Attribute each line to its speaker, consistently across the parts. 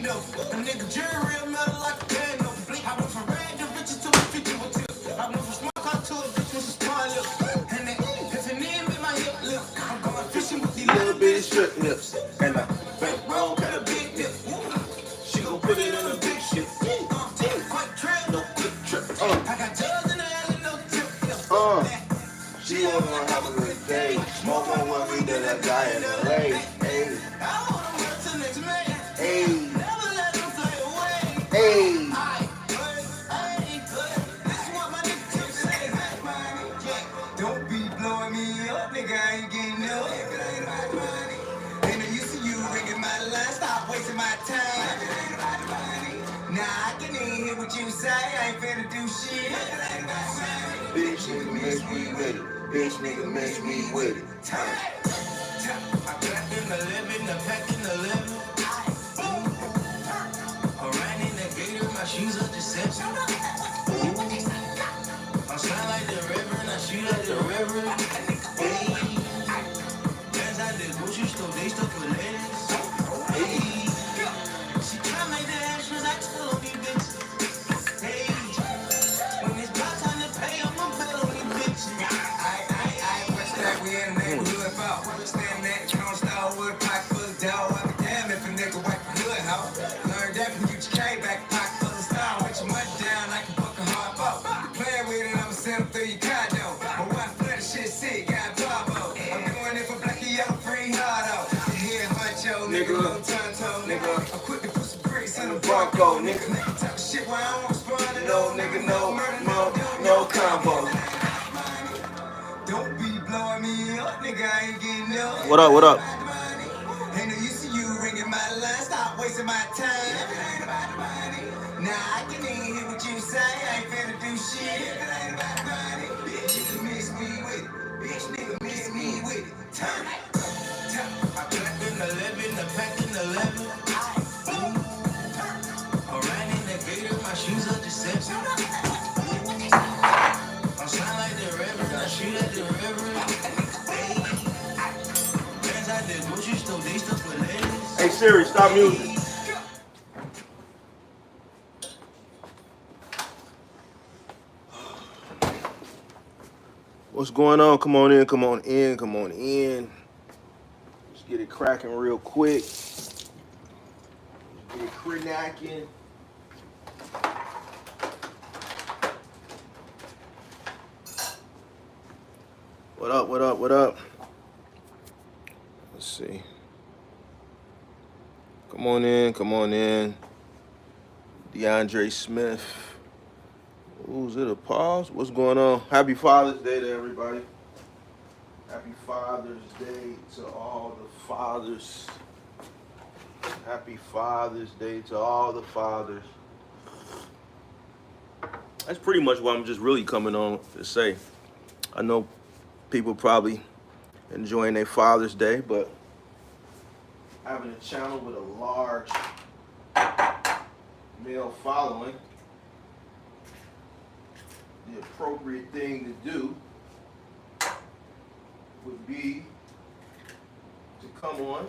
Speaker 1: no. A nigga jury real metal like a band, no. I went from red to riches to a 50 with tip. I went from smart car to a bitch with some small lips. And then, if it need me, my hip lip. I'm going fishing with these little bitty strip lips. And I back roll, got a big dip. She gon' put it in a big shit. Quick trail, no quick trip. I got drugs in the alley, no tip. She wanna have a good day. Smoke on one weed that I die in LA. Hey, I wanna work till next May. Hey, never let them fly away. Hey, this is what my nigga Tip say. Don't be blowing me up, nigga. I ain't getting up. If it ain't about the money, ain't no use to you ringing my line. Stop wasting my time. If it ain't about the money, nah, I can even hear what you say. I ain't finna do shit. If it ain't about the money, bitch nigga miss me with it. Bitch nigga miss me with it. I pack in the living, the pack in the living. I ran in the gator, my shoes are deception. I shine like the river, and I shoot like the river. Hey, dance at the grocery store, they stuck with ladies. Hey, she try make the extras, I tell on these bitches. Hey, when it's about time to pay, I'ma bet on these bitches. What's that? We in the neighborhood about. Stand that, count star with a pocket full of dough. I be damn if a nigga wipe the hood, ho. Learned that from UGK back, pocket full of style. With your money down, I can book a hard boat. Playing with it, I'ma send them through your condo. But why flood the shit sick, got Bravo. I'm doing it for black and yellow, free hard out. Yeah, huncho, nigga, little tonto, nigga. I'm quick to put some bricks in the Bronco, nigga. Talk shit while I don't respond to no nigga, no combo. Don't be blowing me up, nigga, I ain't getting up.
Speaker 2: What up, what up?
Speaker 1: Ain't no use to you ringing my line, stop wasting my time. If it ain't about the money, nah, I can even hear what you say. I ain't finna do shit. If it ain't about the money, bitch nigga miss me with it. Bitch nigga miss me with it. Turn it. I pack in the living, the pack in the living. I ran in the gator, my shoes are deception. I shine like the river, and I shoot at the river. Hey, dance at the grocery store, they stuck with ladies.
Speaker 2: Hey Siri, stop music. What's going on? Come on in, come on in, come on in. Let's get it cracking real quick. Let's get it cracking. What up, what up, what up? Let's see. Come on in, come on in. DeAndre Smith. Ooh, is it a pause? What's going on? Happy Father's Day to everybody. Happy Father's Day to all the fathers. Happy Father's Day to all the fathers. That's pretty much what I'm just really coming on to say. I know people probably enjoying their Father's Day, but having a channel with a large male following, the appropriate thing to do would be to come on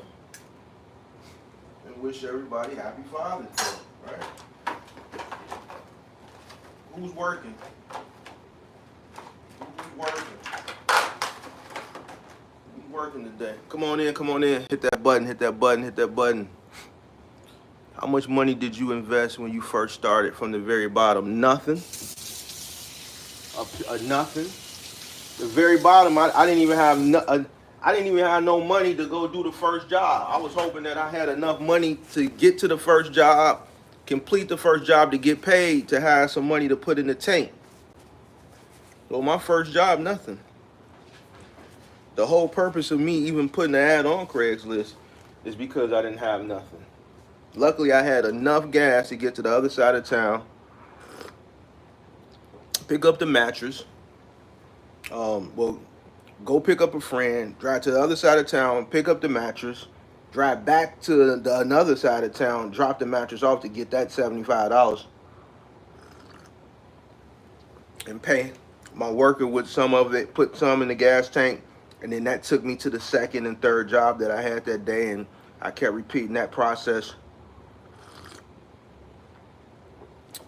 Speaker 2: and wish everybody happy Father's Day, right? Who's working? Who's working? Who's working today? Come on in, come on in. Hit that button, hit that button, hit that button. How much money did you invest when you first started from the very bottom? Nothing. Nothing. The very bottom, I didn't even have I didn't even have no money to go do the first job. I was hoping that I had enough money to get to the first job, complete the first job to get paid, to have some money to put in the tank. So my first job, nothing. The whole purpose of me even putting the ad on Craigslist is because I didn't have nothing. Luckily, I had enough gas to get to the other side of town, pick up the mattress, go pick up a friend, drive to the other side of town, pick up the mattress, drive back to another side of town, drop the mattress off to get that $75 and pay my worker with some of it, put some in the gas tank, and then that took me to the second and third job that I had that day, and I kept repeating that process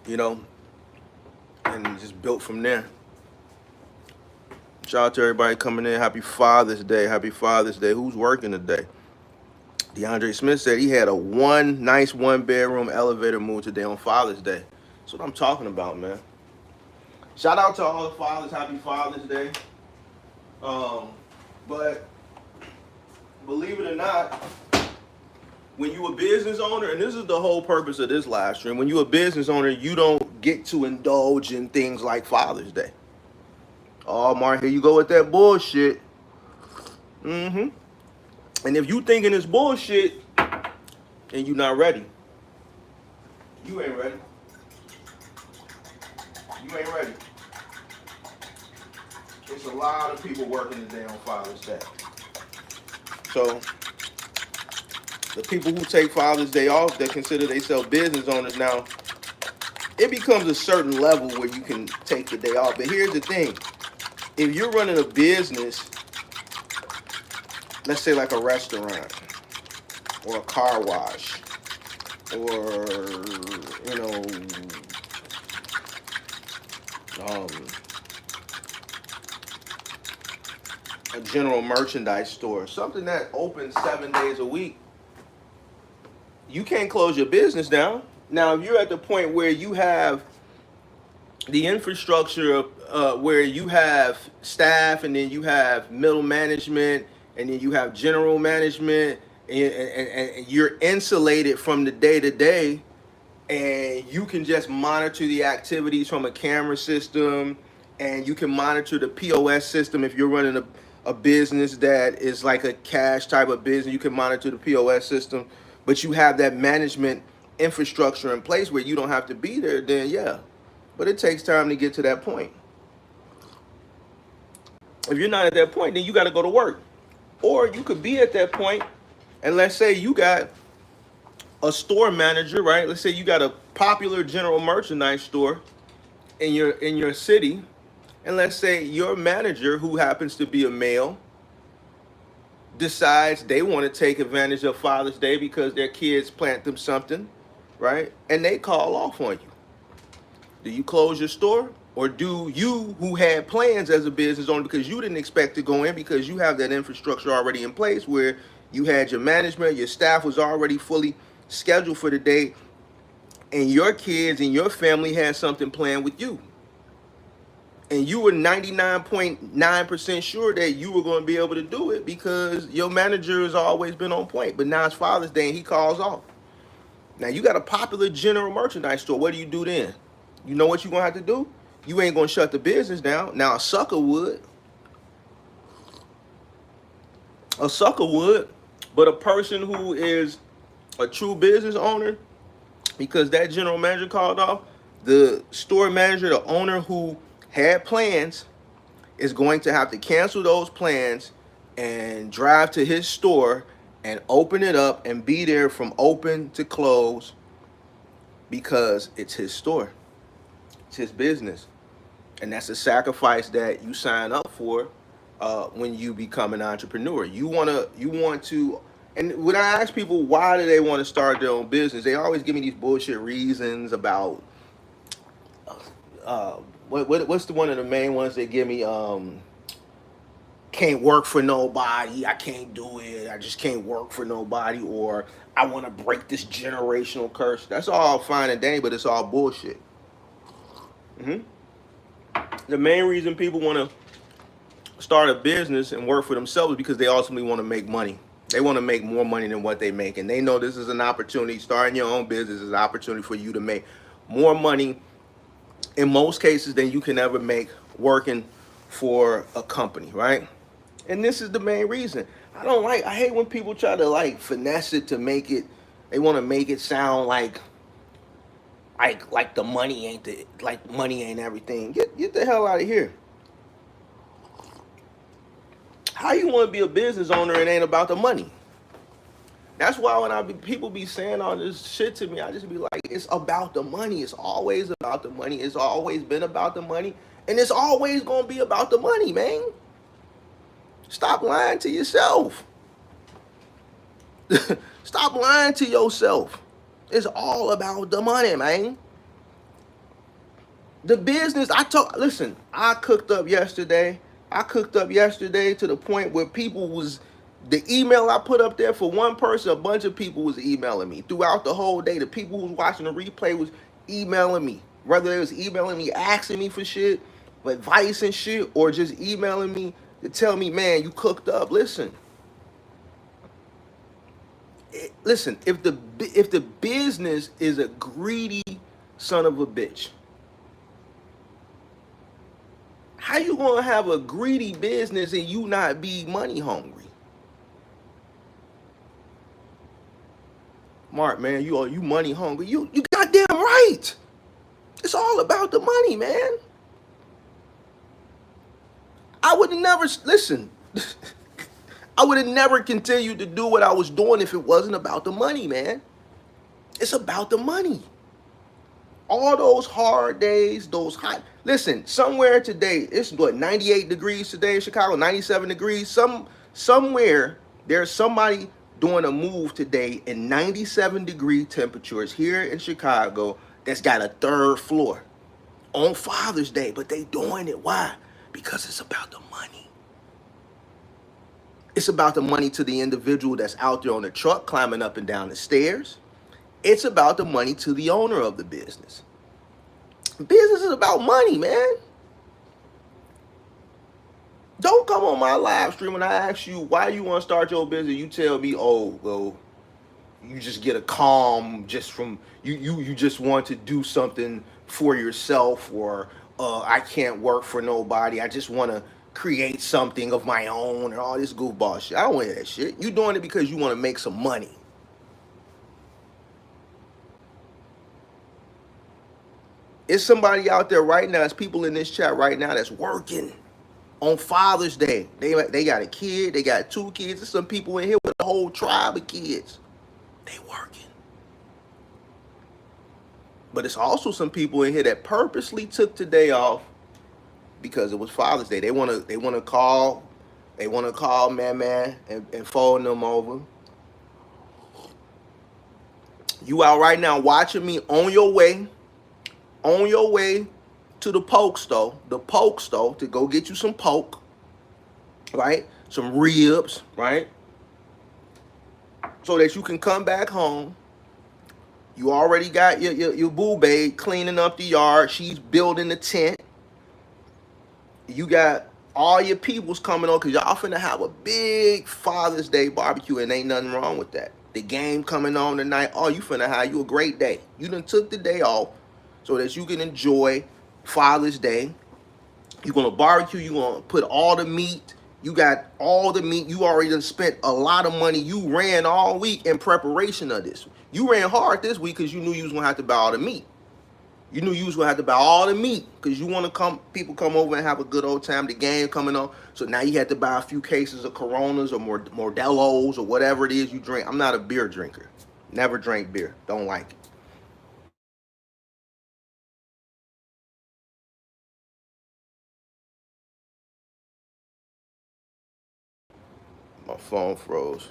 Speaker 2: you know, and just built from there. Shout out to everybody coming in. Happy Father's Day. Happy Father's Day. Who's working today? DeAndre Smith said he had a nice one bedroom elevator move today on Father's Day. That's what I'm talking about, man. Shout out to all the fathers. Happy Father's Day. But believe it or not, when you a business owner, and this is the whole purpose of this live stream, when you a business owner, you don't get to indulge in things like Father's Day. Oh, Mark, here you go with that bullshit. And if you thinking it's bullshit and you not ready, you ain't ready. You ain't ready. It's a lot of people working today on Father's Day. So the people who take Father's Day off that consider themselves business owners now, it becomes a certain level where you can take the day off. But here's the thing. If you're running a business, let's say like a restaurant or a car wash or, you know, a general merchandise store, something that opens 7 days a week, you can't close your business down. Now, if you're at the point where you have the infrastructure where you have staff and then you have middle management and then you have general management and you're insulated from the day-to-day and you can just monitor the activities from a camera system and you can monitor the POS system. If you're running a business that is like a cash type of business, you can monitor the POS system, but you have that management infrastructure in place where you don't have to be there, then yeah. But it takes time to get to that point. If you're not at that point, then you got to go to work. Or you could be at that point, and let's say you got a store manager, right? Let's say you got a popular general merchandise store in your city, and let's say your manager, who happens to be a male, decides they want to take advantage of Father's Day because their kids plant them something, right? And they call off on you. Do you close your store? Or do you, who had plans as a business owner because you didn't expect to go in because you have that infrastructure already in place where you had your management, your staff was already fully scheduled for the day, and your kids and your family had something planned with you. And you were 99.9% sure that you were going to be able to do it because your manager has always been on point. But now it's Father's Day and he calls off. Now you got a popular general merchandise store. What do you do then? You know what you're going to have to do? You ain't going to shut the business down. Now a sucker would. But a person who is a true business owner, because that general manager called off, the store manager, the owner who had plans, is going to have to cancel those plans and drive to his store and open it up and be there from open to close because it's his store. It's his business. And that's a sacrifice that you sign up for when you become an entrepreneur. You want to, and when I ask people why do they want to start their own business, they always give me these bullshit reasons about what's the one of the main ones they give me? Can't work for nobody. I can't do it. I just can't work for nobody. Or I want to break this generational curse. That's all fine and dandy, but it's all bullshit. The main reason people want to start a business and work for themselves is because they ultimately want to make money. They want to make more money than what they make. And they know this is an opportunity. Starting your own business is an opportunity for you to make more money in most cases than you can ever make working for a company, right? And this is the main reason. I hate when people try to like finesse it to make it, they want to make it sound like the money ain't money ain't everything. Get the hell out of here. How you want to be a business owner and it ain't about the money? That's why when people be saying all this shit to me, I just be like, it's about the money. It's always about the money. It's always been about the money. And it's always going to be about the money, man. Stop lying to yourself. Stop lying to yourself. It's all about the money, man. The business, listen, I cooked up yesterday. I cooked up yesterday to the point where the email I put up there for one person, a bunch of people was emailing me throughout the whole day. The people who was watching the replay was emailing me, whether they was emailing me asking me for shit, advice and shit, or just emailing me to tell me, man, you cooked up. Listen, if the business is a greedy son of a bitch, how you gonna have a greedy business and you not be money hungry? Mark, man, you money hungry. You goddamn right. It's all about the money, man. I would have never listen. I would have never continued to do what I was doing if it wasn't about the money, man. It's about the money. All those hard days, those hot. Listen, somewhere today, it's what 98 degrees today in Chicago, 97 degrees. Somewhere there's somebody doing a move today in 97-degree temperatures here in Chicago that's got a third floor on Father's Day, but they doing it. Why? Because it's about the money. It's about the money to the individual that's out there on the truck climbing up and down the stairs. It's about the money to the owner of the business. Business is about money, man. Don't come on my live stream when I ask you why you want to start your business. You tell me, oh, well, you just get a calm just from you just want to do something for yourself, or I can't work for nobody. I just want to create something of my own and all this goofball shit. I don't want that shit. You doing it because you want to make some money. It's somebody out there right now, it's people in this chat right now that's working on Father's Day. They got a kid, they got 2 kids. There's some people in here with a whole tribe of kids. They working. But it's also some people in here that purposely took today off because it was Father's Day. They wanna call man and phone them over. You out right now watching me on your way to the poke store to go get you some poke, right? Some ribs, right? So that you can come back home. You already got your boo babe cleaning up the yard. She's building the tent. You got all your peoples coming on because y'all finna have a big Father's Day barbecue, and ain't nothing wrong with that. The game coming on tonight. Oh, you finna have you a great day. You done took the day off so that you can enjoy Father's Day. You're gonna barbecue. You're gonna put all the meat. You got all the meat. You already done spent a lot of money. You ran all week in preparation of this. You ran hard this week because you knew you was gonna have to buy all the meat. You knew you was gonna have to buy all the meat because you want to people come over and have a good old time. The game coming on, so now you had to buy a few cases of Coronas or Modelo's or whatever it is you drink. I'm not a beer drinker. Never drank beer. Don't like it. My phone froze.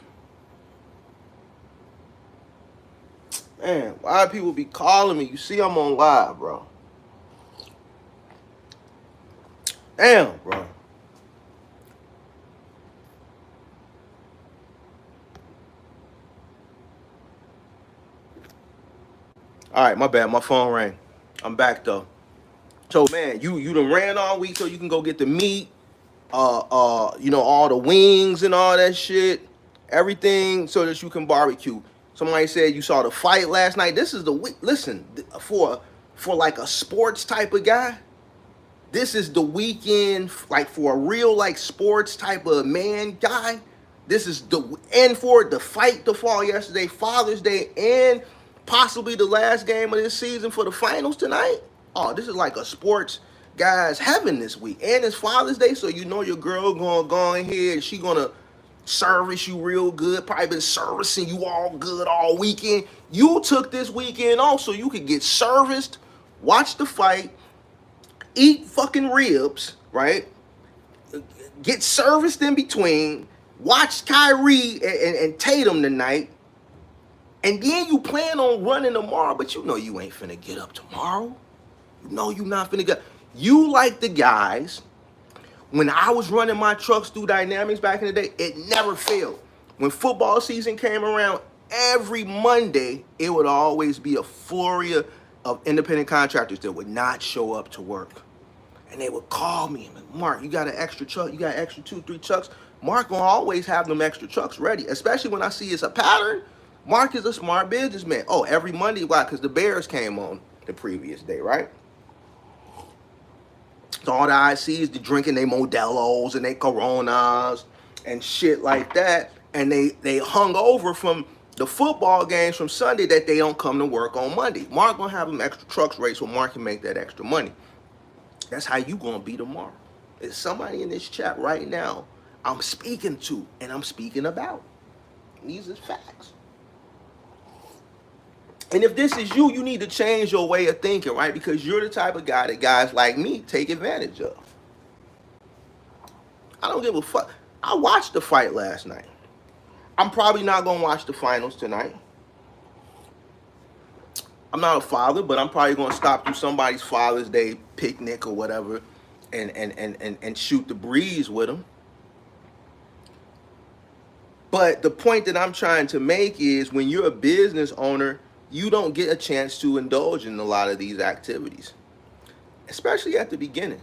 Speaker 2: Man, why do people be calling me? You see I'm on live, bro. Damn, bro. All right, my bad. My phone rang. I'm back though. So man, you done ran all week so you can go get the meat, all the wings and all that shit, everything so that you can barbecue. Somebody said you saw the fight last night. This is the week. Listen, for like a sports type of guy, this is the weekend. Like for a real like sports type of man guy, this is for the fight to fall yesterday, Father's Day, and possibly the last game of this season for the finals tonight. Oh, this is like a sports guy's heaven this week. And it's Father's Day, so you know your girl gonna go ahead and she gonna service you real good. Probably been servicing you all good all weekend. You took this weekend off so you could get serviced, watch the fight, eat fucking ribs, right? Get serviced in between, watch Kyrie and Tatum tonight, and then you plan on running tomorrow, but you know you ain't finna get up tomorrow. You know you not finna get. You like the guys. When I was running my trucks through Dynamics back in the day, it never failed. When football season came around, every Monday, it would always be a flurry of independent contractors that would not show up to work. And they would call me, Mark, you got an extra truck? You got an extra 2-3 trucks? Mark gonna always have them extra trucks ready, especially when I see it's a pattern. Mark is a smart businessman. Oh, every Monday, why? Because the Bears came on the previous day, right? So all the I see is the drinking they Modelo's and they Coronas and shit like that. And they hung over from the football games from Sunday that they don't come to work on Monday. Mark gonna have them extra trucks ready so Mark can make that extra money. That's how you gonna be tomorrow. There's somebody in this chat right now I'm speaking to and I'm speaking about. These are facts. And if this is you, you need to change your way of thinking, right? Because you're the type of guy that guys like me take advantage of. I don't give a fuck. I watched the fight last night. I'm probably not going to watch the finals tonight. I'm not a father, but I'm probably going to stop through somebody's Father's Day picnic or whatever and shoot the breeze with them. But the point that I'm trying to make is when you're a business owner, you don't get a chance to indulge in a lot of these activities, especially at the beginning.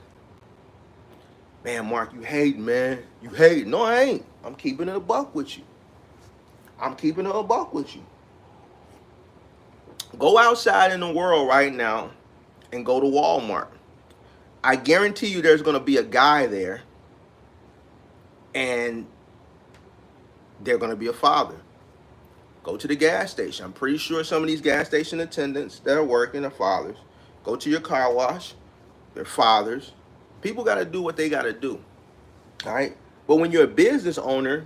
Speaker 2: Man, Mark, you hate, man. You hate. No, I ain't. I'm keeping it a buck with you. I'm keeping it a buck with you. Go outside in the world right now and go to Walmart. I guarantee you there's going to be a guy there and they're going to be a father. Go to the gas station. I'm pretty sure some of these gas station attendants that are working are fathers. Go to your car wash. They're fathers. People got to do what they got to do. All right? But when you're a business owner,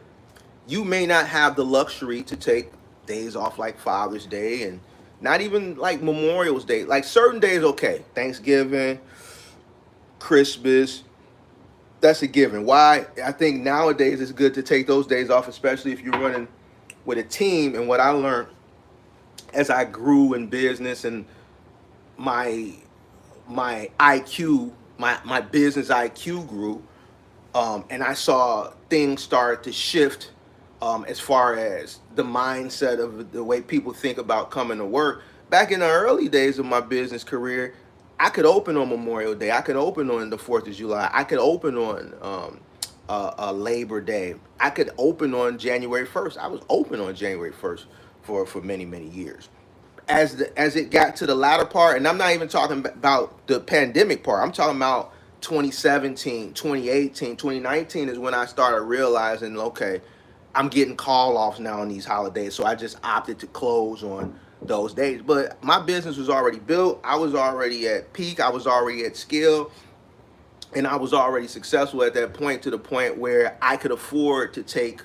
Speaker 2: you may not have the luxury to take days off like Father's Day and not even like Memorial's Day. Like certain days, okay. Thanksgiving, Christmas, that's a given. Why? I think nowadays it's good to take those days off, especially if you're running with a team. And what I learned as I grew in business and my IQ, my business IQ grew, and I saw things start to shift as far as the mindset of the way people think about coming to work. Back in the early days of my business career, I could open on Memorial Day. I could open on the 4th of July. I could open on Labor Day. I could open on January 1st. I was open on January 1st for many, many years. As it got to the latter part, and I'm not even talking about the pandemic part. I'm talking about 2017, 2018, 2019 is when I started realizing, okay, I'm getting call offs now on these holidays. So I just opted to close on those days. But my business was already built. I was already at peak. I was already at scale. And I was already successful at that point, to the point where I could afford to take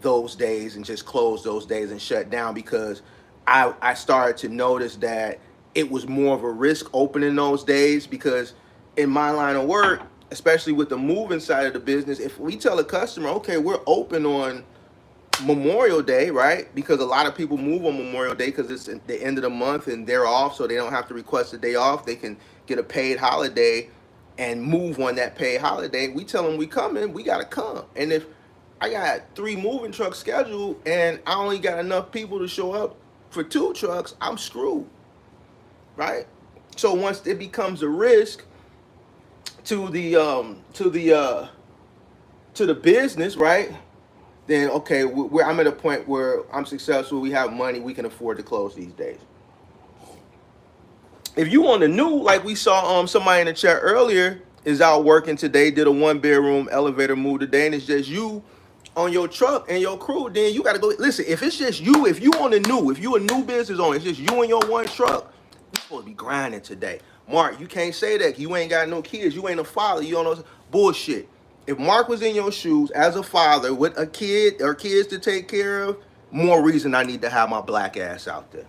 Speaker 2: those days and just close those days and shut down, because I started to notice that it was more of a risk opening those days. Because in my line of work, especially with the moving side of the business, if we tell a customer, okay, we're open on Memorial Day, right? Because a lot of people move on Memorial Day because it's the end of the month and they're off, so they don't have to request a day off. They can get a paid holiday and move on that paid holiday. We tell them we coming, we gotta come. And if I got 3 moving trucks scheduled and I only got enough people to show up for 2 trucks, I'm screwed, right? So once it becomes a risk to the business, right? Then okay, I'm at a point where I'm successful. We have money. We can afford to close these days. If you on the new, like we saw somebody in the chat earlier is out working today, did a 1-bedroom elevator move today, and it's just you on your truck and your crew, then you got to go. Listen, if it's just you, if you on the new, if you a new business owner, it's just you and your one truck, you supposed to be grinding today. Mark, you can't say that. You ain't got no kids. You ain't a father. You don't know. Bullshit. If Mark was in your shoes as a father with a kid or kids to take care of, more reason I need to have my black ass out there.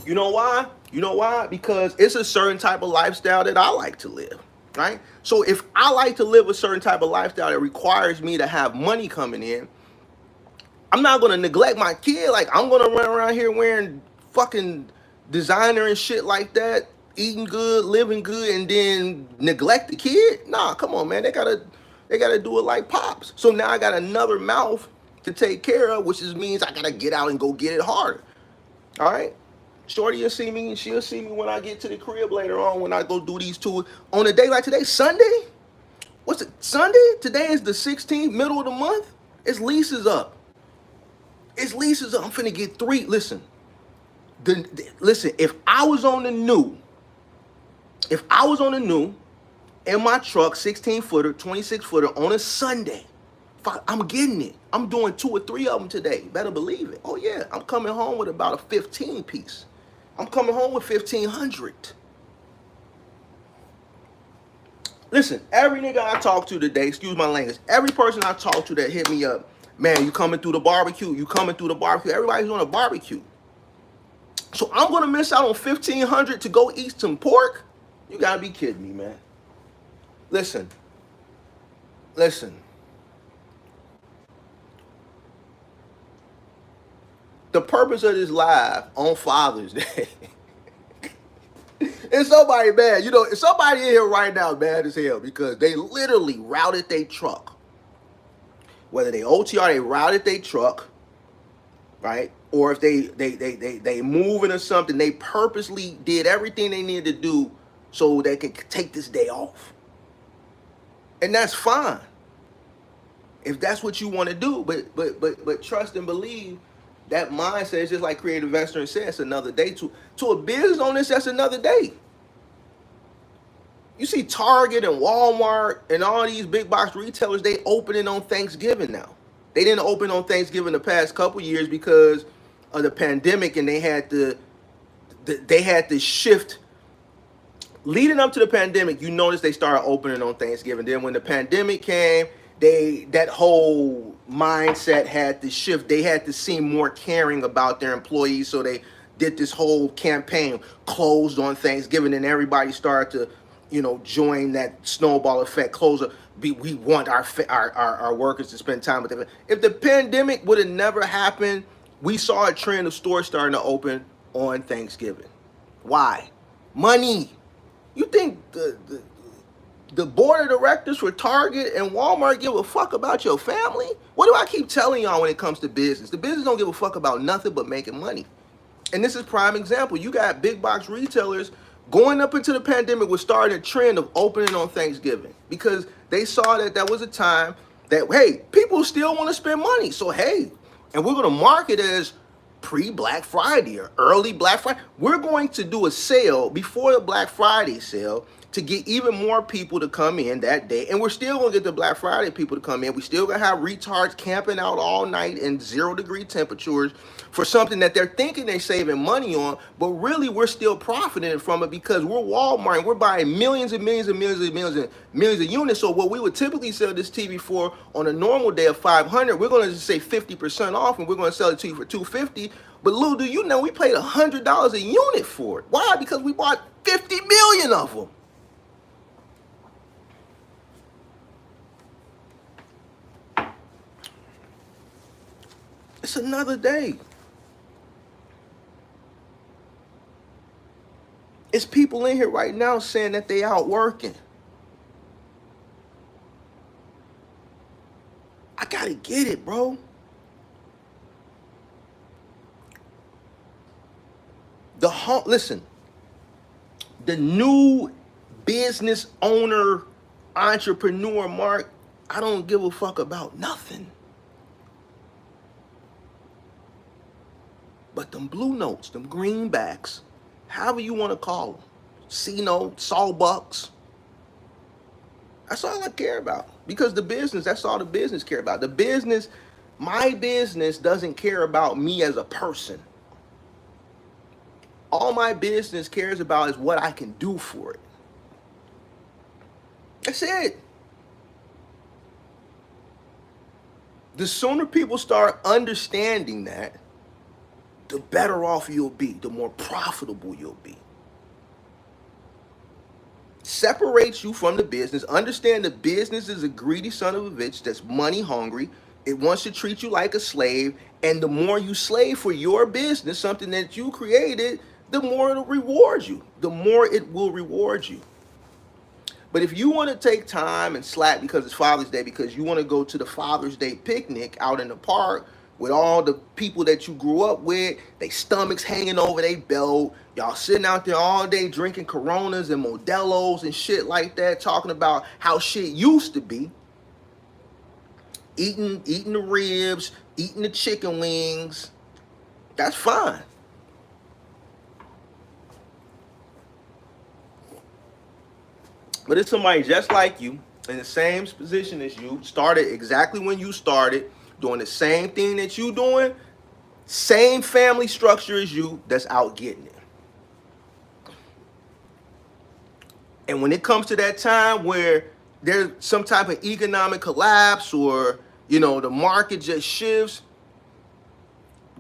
Speaker 2: You know why? You know why? Because it's a certain type of lifestyle that I like to live, right? So if I like to live a certain type of lifestyle that requires me to have money coming in, I'm not going to neglect my kid. Like, I'm going to run around here wearing fucking designer and shit like that, eating good, living good, and then neglect the kid? Nah, come on, man. They gotta do it like Pops. So now I got another mouth to take care of, which means I gotta get out and go get it harder. All right. Shorty will see me, and she'll see me when I get to the crib later on when I go do these two on a day like today, Sunday. What's it? Sunday? Today is the 16th, middle of the month. It's leases up. It's leases up. I'm finna get three. Listen, listen. If I was on the new in my truck, 16 footer, 26 footer on a Sunday, I'm getting it. I'm doing 2 or 3 of them today. Better believe it. Oh yeah, I'm coming home with about a 15 piece. I'm coming home with 1,500. Listen, every nigga I talk to today, excuse my language, every person I talk to that hit me up, man, you coming through the barbecue? You coming through the barbecue? Everybody's on a barbecue. So I'm gonna miss out on 1,500 to go eat some pork? You gotta be kidding me, man. Listen. The purpose of this live on Father's Day. Is somebody mad? You know, somebody in here right now mad as hell because they literally routed their truck. Whether they OTR, they routed their truck, right? Or if they moving or something, they purposely did everything they needed to do so they could take this day off. And that's fine. If that's what you want to do, but trust and believe that mindset is just like Creative Investor said, it's another day. To a business owner, that's another day. You see Target and Walmart and all these big box retailers, they opening on Thanksgiving now. They didn't open on Thanksgiving the past couple years because of the pandemic, and they had to shift. Leading up to the pandemic, you notice they started opening on Thanksgiving. Then when the pandemic came, that whole mindset had to shift. They had to seem more caring about their employees, so they did this whole campaign, closed on Thanksgiving, and everybody started to, join that snowball effect. We want our workers to spend time with them. If the pandemic would have never happened, we saw a trend of stores starting to open on Thanksgiving. Why? Money. You think the board of directors for Target and Walmart give a fuck about your family? What do I keep telling y'all when it comes to business? The business don't give a fuck about nothing but making money. And this is prime example. You got big box retailers going up into the pandemic was starting a trend of opening on Thanksgiving because they saw that was a time that, hey, people still want to spend money. So, hey, and we're going to market as pre-Black Friday or early Black Friday. We're going to do a sale before the Black Friday sale to get even more people to come in that day. And we're still going to get the Black Friday people to come in. We still going to have retards camping out all night in 0-degree temperatures for something that they're thinking they're saving money on, but really we're still profiting from it because we're Walmart and we're buying millions and millions and millions and millions and millions of units. So what we would typically sell this TV for on a normal day of 500, we're going to just say 50% off, and we're going to sell it to you for $250. But little do you know, we paid $100 a unit for it. Why? Because we bought 50 million of them. It's another day. It's people in here right now saying that they out working. I gotta get it, bro. Listen, the new business owner, entrepreneur, Mark, I don't give a fuck about nothing. But them blue notes, them greenbacks, however you want to call them, C-notes, sawbucks, that's all I care about. Because the business, that's all the business care about. The business, my business doesn't care about me as a person. All my business cares about is what I can do for it. That's it. The sooner people start understanding that, the better off you'll be, the more profitable you'll be. Separates you from the business. Understand the business is a greedy son of a bitch that's money hungry. It wants to treat you like a slave. And the more you slave for your business, something that you created, the more it'll reward you. The more it will reward you. But if you want to take time and slack because it's Father's Day, because you want to go to the Father's Day picnic out in the park with all the people that you grew up with, they stomachs hanging over their belt, y'all sitting out there all day drinking Coronas and Modelos and shit like that, talking about how shit used to be, eating the ribs, eating the chicken wings, that's fine. But it's somebody just like you, in the same position as you, started exactly when you started, doing the same thing that you doing, same family structure as you, that's out getting it. And when it comes to that time where there's some type of economic collapse, or, you know, the market just shifts,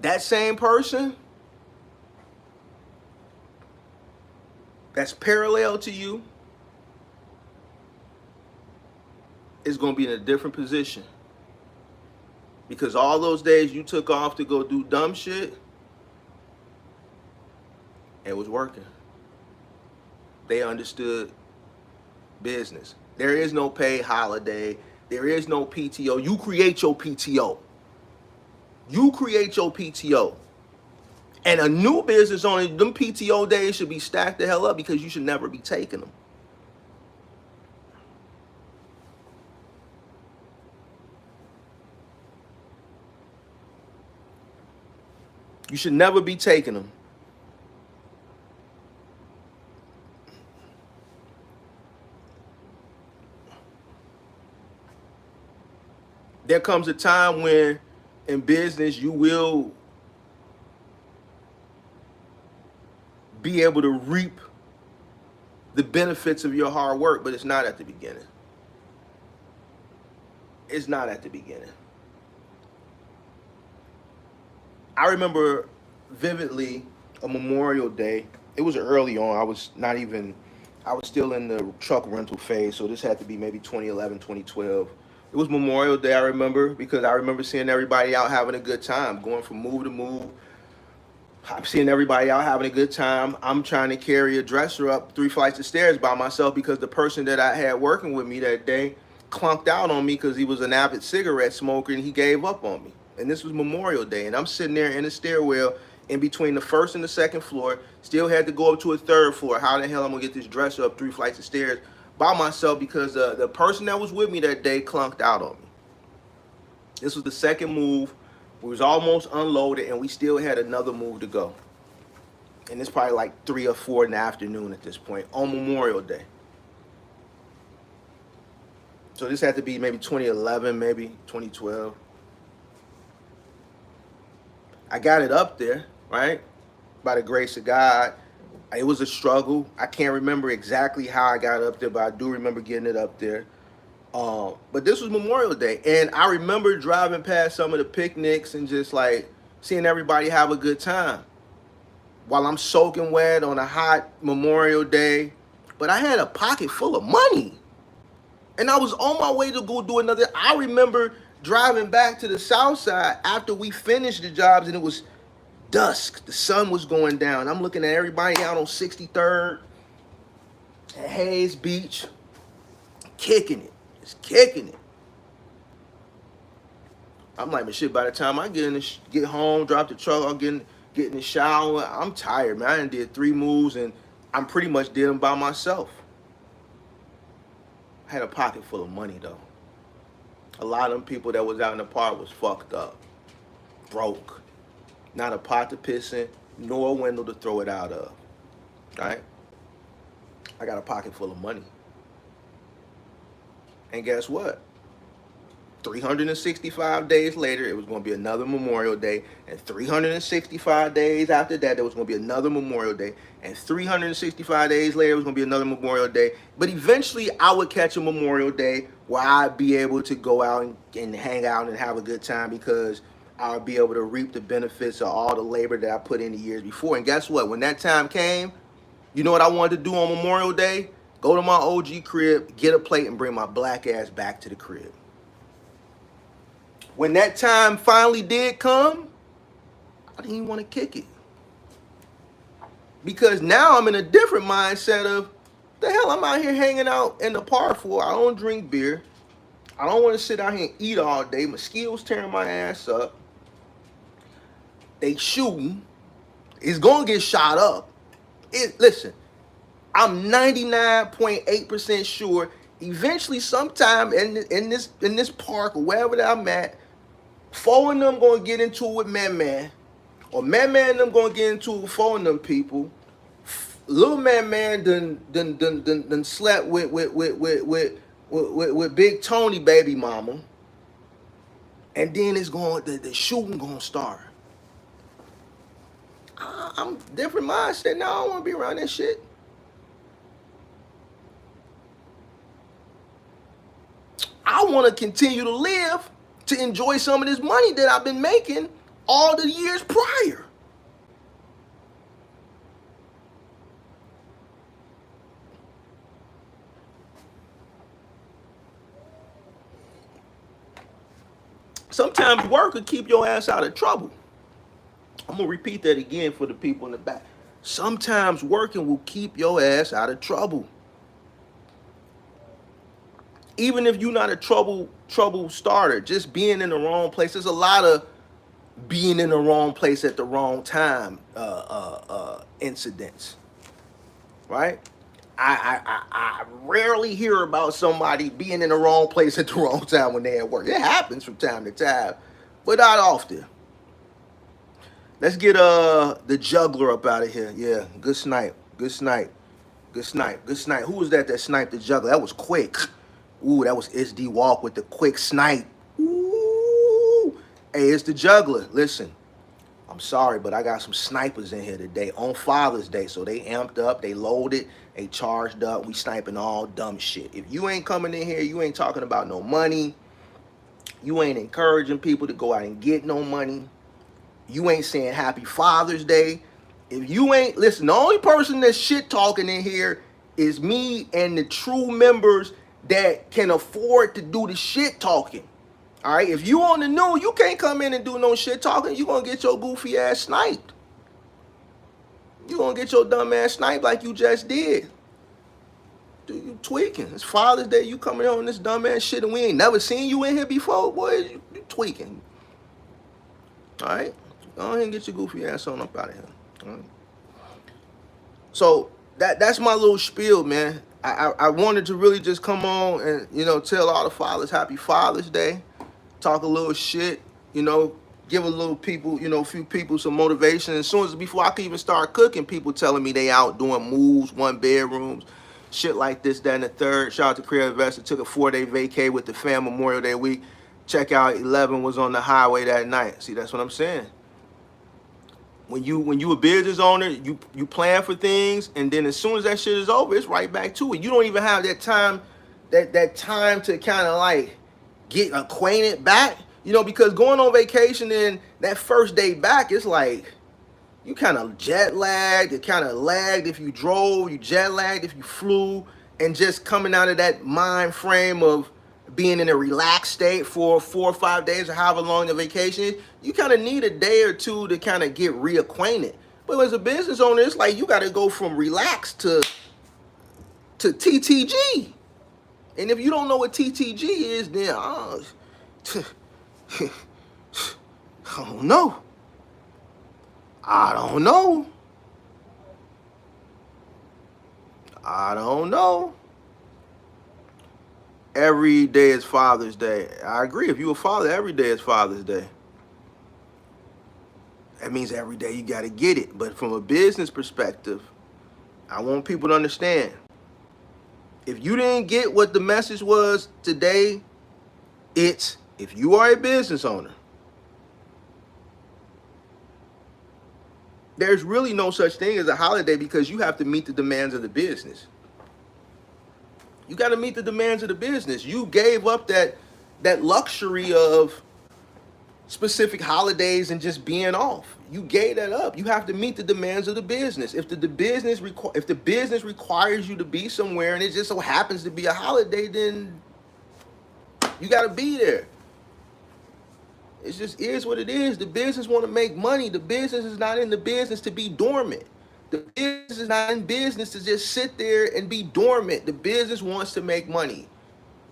Speaker 2: that same person that's parallel to you is going to be in a different position, because all those days you took off to go do dumb shit, it was working. They understood business. There is no paid holiday. There is no PTO. You create your PTO. You create your PTO. And a new business owner, them PTO days should be stacked the hell up, because you should never be taking them. You should never be taking them. There comes a time when in business you will be able to reap the benefits of your hard work, but it's not at the beginning. It's not at the beginning. I remember vividly a Memorial Day. It was early on. I was still in the truck rental phase, so this had to be maybe 2011, 2012. It was Memorial Day, I remember, because I remember seeing everybody out having a good time, going from move to move. I'm seeing everybody out having a good time. I'm trying to carry a dresser up 3 flights of stairs by myself, because the person that I had working with me that day clunked out on me because he was an avid cigarette smoker, and he gave up on me. And this was Memorial Day, and I'm sitting there in the stairwell in between the first and the second floor, still had to go up to a third floor. How the hell I'm gonna get this dresser up 3 flights of stairs by myself, because the person that was with me that day clunked out on me. This was the second move. We was almost unloaded, and we still had another move to go. And it's probably like 3 or 4 in the afternoon at this point on Memorial Day. So this had to be maybe 2011, maybe 2012. I got it up there, right? By the grace of God. It was a struggle. I can't remember exactly how I got up there, but I do remember getting it up there. But this was Memorial Day, and I remember driving past some of the picnics and just like seeing everybody have a good time while I'm soaking wet on a hot Memorial Day. But I had a pocket full of money, and I was on my way to go do another. I remember driving back to the south side after we finished the jobs, and it was dusk. The sun was going down. I'm looking at everybody out on 63rd at Hayes Beach, kicking it. Just kicking it. I'm like, but shit, by the time I get home, drop the truck, I'll get in the shower, I'm tired, man. I done did 3 moves, and I'm pretty much did them by myself. I had a pocket full of money, though. A lot of them people that was out in the park was fucked up, broke. Not a pot to piss in, nor a window to throw it out of, right? I got a pocket full of money. And guess what? 365 days later, it was going to be another Memorial Day. And 365 days after that, there was going to be another Memorial Day. And 365 days later, it was going to be another Memorial Day. But eventually, I would catch a Memorial Day where I'd be able to go out and hang out and have a good time, because I would be able to reap the benefits of all the labor that I put in the years before. And guess what? When that time came, you know what I wanted to do on Memorial Day? Go to my OG crib, get a plate, and bring my black ass back to the crib. When that time finally did come, I didn't even want to kick it. Because now I'm in a different mindset of the hell I'm out here hanging out in the park for. I don't drink beer. I don't want to sit out here and eat all day. Mosquitoes tearing my ass up. They shooting. It's gonna get shot up. Listen, I'm 99.8% sure eventually sometime in this park or wherever that I'm at, four of them gonna get into it with Man, or Man and them gonna get into it with four of them people. Little Man done slept with Big Tony baby mama, and then it's going the shooting gonna start. I'm different mindset now. I don't want to be around that shit. I want to continue to live to enjoy some of this money that I've been making all the years prior. Sometimes work will keep your ass out of trouble. I'm going to repeat that again for the people in the back. Sometimes working will keep your ass out of trouble. Even if you're not a trouble starter, just being in the wrong place. There's a lot of being in the wrong place at the wrong time incidents, right? I rarely hear about somebody being in the wrong place at the wrong time when they're at work. It happens from time to time, but not often. Let's get the juggler up out of here. Yeah, good snipe. Good snipe. Good snipe. Good snipe. Who was that sniped the juggler? That was quick. Ooh, that was SD Walk with the quick snipe. Ooh. Hey, it's the juggler. Listen, I'm sorry, but I got some snipers in here today on Father's Day. So they amped up, they loaded, they charged up. We sniping all dumb shit. If you ain't coming in here, you ain't talking about no money. You ain't encouraging people to go out and get no money. You ain't saying Happy Father's Day. If you ain't, listen, the only person that's shit talking in here is me and the true members that can afford to do the shit talking. All right, if you on the new, you can't come in and do no shit talking. You gonna get your goofy ass sniped. You gonna get your dumb ass sniped like you just did. Dude, you tweaking. It's Father's Day. You coming on this dumb ass shit and we ain't never seen you in here before, boy. You tweaking. All right, go ahead and get your goofy ass on up out of here. All right? So that's my little spiel, man. I wanted to really just come on and, you know, tell all the fathers Happy Father's Day. Talk a little shit, you know, give a little people, you know, a few people some motivation. As soon as before I could even start cooking, people telling me they out doing moves, 1 bedrooms, shit like this, that, and the third. Shout out to Career Investor. Took a 4-day vacay with the fam Memorial Day week. Check out 11 was on the highway that night. See, that's what I'm saying. When you a business owner, you plan for things, and then as soon as that shit is over, it's right back to it. You don't even have that time, that time to kind of like get acquainted back, you know, because going on vacation and that first day back, it's like you kind of jet lagged, it kind of lagged if you drove, you jet lagged if you flew, and just coming out of that mind frame of being in a relaxed state for 4 or 5 days or however long the vacation is, you kind of need a day or two to kind of get reacquainted. But as a business owner, it's like you got to go from relaxed to TTG. And if you don't know what TTG is, then I don't know. I don't know. I don't know. Every day is Father's Day. I agree. If you're a father, every day is Father's Day. That means every day you got to get it. But from a business perspective, I want people to understand. If you didn't get what the message was today, it's if you are a business owner, there's really no such thing as a holiday because you have to meet the demands of the business. You got to meet the demands of the business. You gave up that luxury of specific holidays and just being off. You gave that up. You have to meet the demands of the business. If the business requires you to be somewhere and it just so happens to be a holiday, then you got to be there. It just is what it is. The business want to make money. The business is not in the business to be dormant. The business is not in business to just sit there and be dormant. The business wants to make money.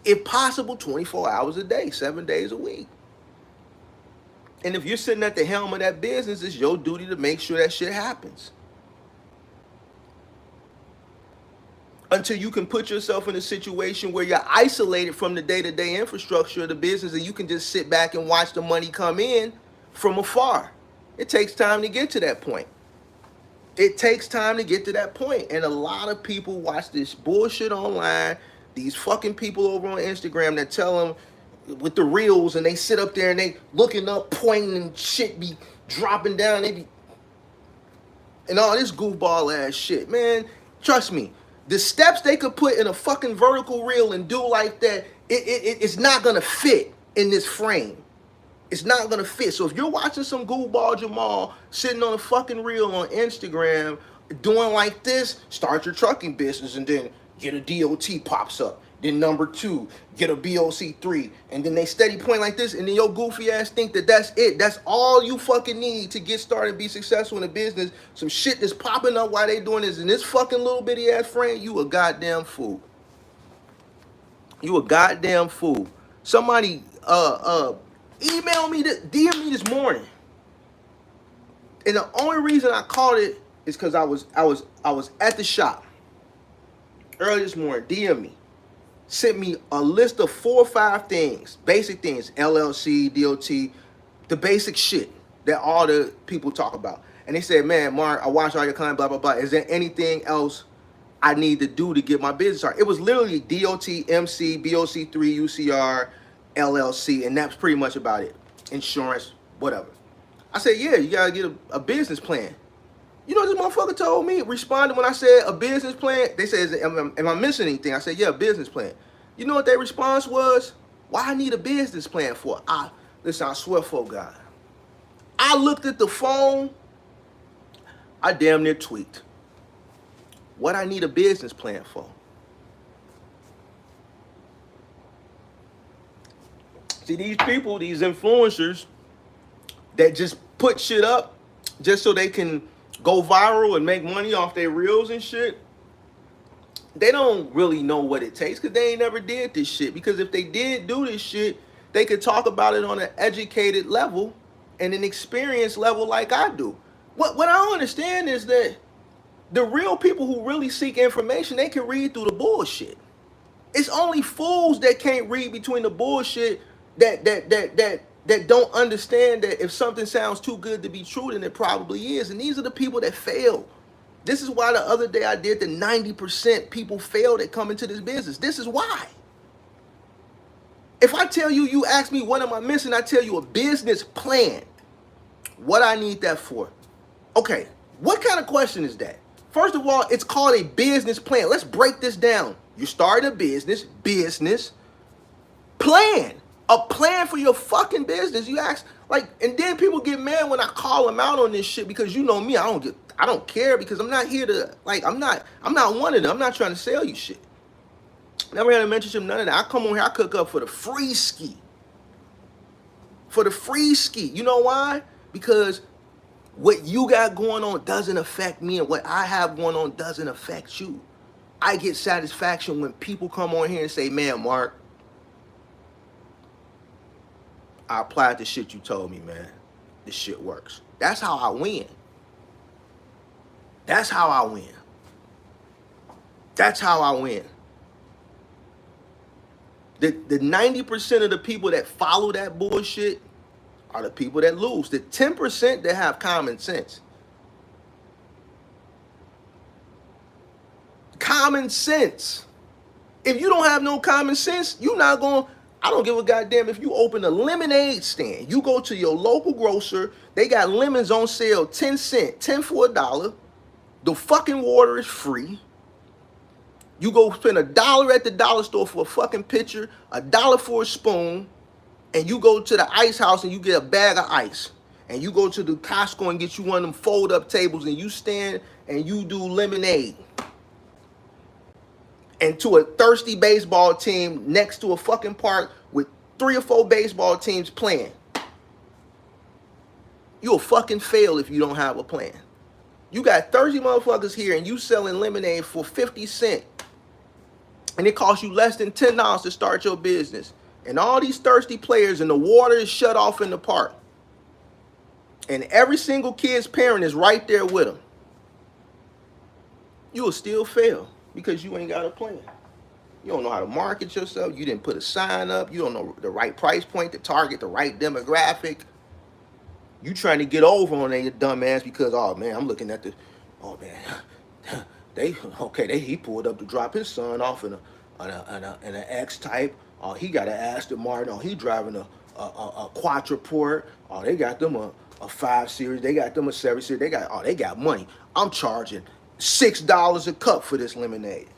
Speaker 2: If possible, 24 hours a day, 7 days a week. And if you're sitting at the helm of that business, it's your duty to make sure that shit happens. Until you can put yourself in a situation where you're isolated from the day-to-day infrastructure of the business and you can just sit back and watch the money come in from afar. It takes time to get to that point. It takes time to get to that point. And a lot of people watch this bullshit online. These fucking people over on Instagram that tell them with the reels, and they sit up there and they looking up, pointing, and shit be dropping down. They be and all this goofball ass shit, man. Trust me, the steps they could put in a fucking vertical reel and do like that, it's not gonna fit in this frame. It's not gonna fit. So if you're watching some goofball Jamal sitting on a fucking reel on Instagram doing like this, start your trucking business and then get a DOT pops up. Then number 2, get a BOC3, and then they steady point like this, and then your goofy ass think that that's it. That's all you fucking need to get started and be successful in a business. Some shit that's popping up while they doing this in this fucking little bitty ass frame. You a goddamn fool. You a goddamn fool. Somebody email me, DM me this morning, and the only reason I called it is because I was at the shop early this morning. DM me. Sent me a list of 4 or 5 things, basic things, LLC, DOT, the basic shit that all the people talk about. And they said, man, Mark, I watched all your content, blah, blah, blah. Is there anything else I need to do to get my business started? It was literally DOT, MC, BOC3, UCR, LLC, and that's pretty much about it. Insurance, whatever. I said, yeah, you gotta get a business plan. You know what this motherfucker told me? Responded when I said a business plan. They said, am I missing anything? I said, yeah, a business plan. You know what their response was? Why I need a business plan for? Listen, I swear for God. I looked at the phone. I damn near tweaked. What I need a business plan for? See, these people, these influencers that just put shit up just so they can go viral and make money off their reels and shit, they don't really know what it takes because they ain't never did this shit. Because if they did do this shit, they could talk about it on an educated level and an experienced level like I do. What I don't understand is that the real people who really seek information, they can read through the bullshit. It's only fools that can't read between the bullshit that don't understand that if something sounds too good to be true, then it probably is. And these are the people that fail. This is why the other day I did the 90% people fail that come into this business. This is why. If I tell you, you ask me, what am I missing? I tell you a business plan. What I need that for? Okay, what kind of question is that? First of all, it's called a business plan. Let's break this down. You start a business plan. A plan for your fucking business. You ask, like, and then people get mad when I call them out on this shit because you know me, I don't care because I'm not here to, like, I'm not one of them. I'm not trying to sell you shit. Never had a mentorship, none of that. I come on here, I cook up for the free ski. For the free ski. You know why? Because what you got going on doesn't affect me, and what I have going on doesn't affect you. I get satisfaction when people come on here and say, man, Mark, I applied the shit you told me, man. This shit works. That's how I win. That's how I win. That's how I win. The 90% of the people that follow that bullshit are the people that lose. The 10% that have common sense. Common sense. If you don't have no common sense, you're not going to, I don't give a goddamn if you open a lemonade stand. You go to your local grocer, they got lemons on sale, 10 cents, 10 for $1. The fucking water is free. You go spend $1 at the dollar store for a fucking pitcher, $1 for a spoon, and you go to the ice house and you get a bag of ice. And you go to the Costco and get you one of them fold-up tables and you stand and you do lemonade. And to a thirsty baseball team next to a fucking park with 3 or 4 baseball teams playing. You'll fucking fail if you don't have a plan. You got 30 motherfuckers here and you selling lemonade for 50 cents. And it costs you less than $10 to start your business. And all these thirsty players and the water is shut off in the park. And every single kid's parent is right there with them. You will still fail because you ain't got a plan. You don't know how to market yourself. You didn't put a sign up. You don't know the right price point to target the right demographic. You trying to get over on that dumb ass because, oh man, I'm looking at the, oh man, he pulled up to drop his son off in an X type. Oh, he got an Aston Martin. Oh, he driving a Quattraport. Oh, they got them a 5 Series. They got them a 7 Series. They got money. I'm charging $6 a cup for this lemonade.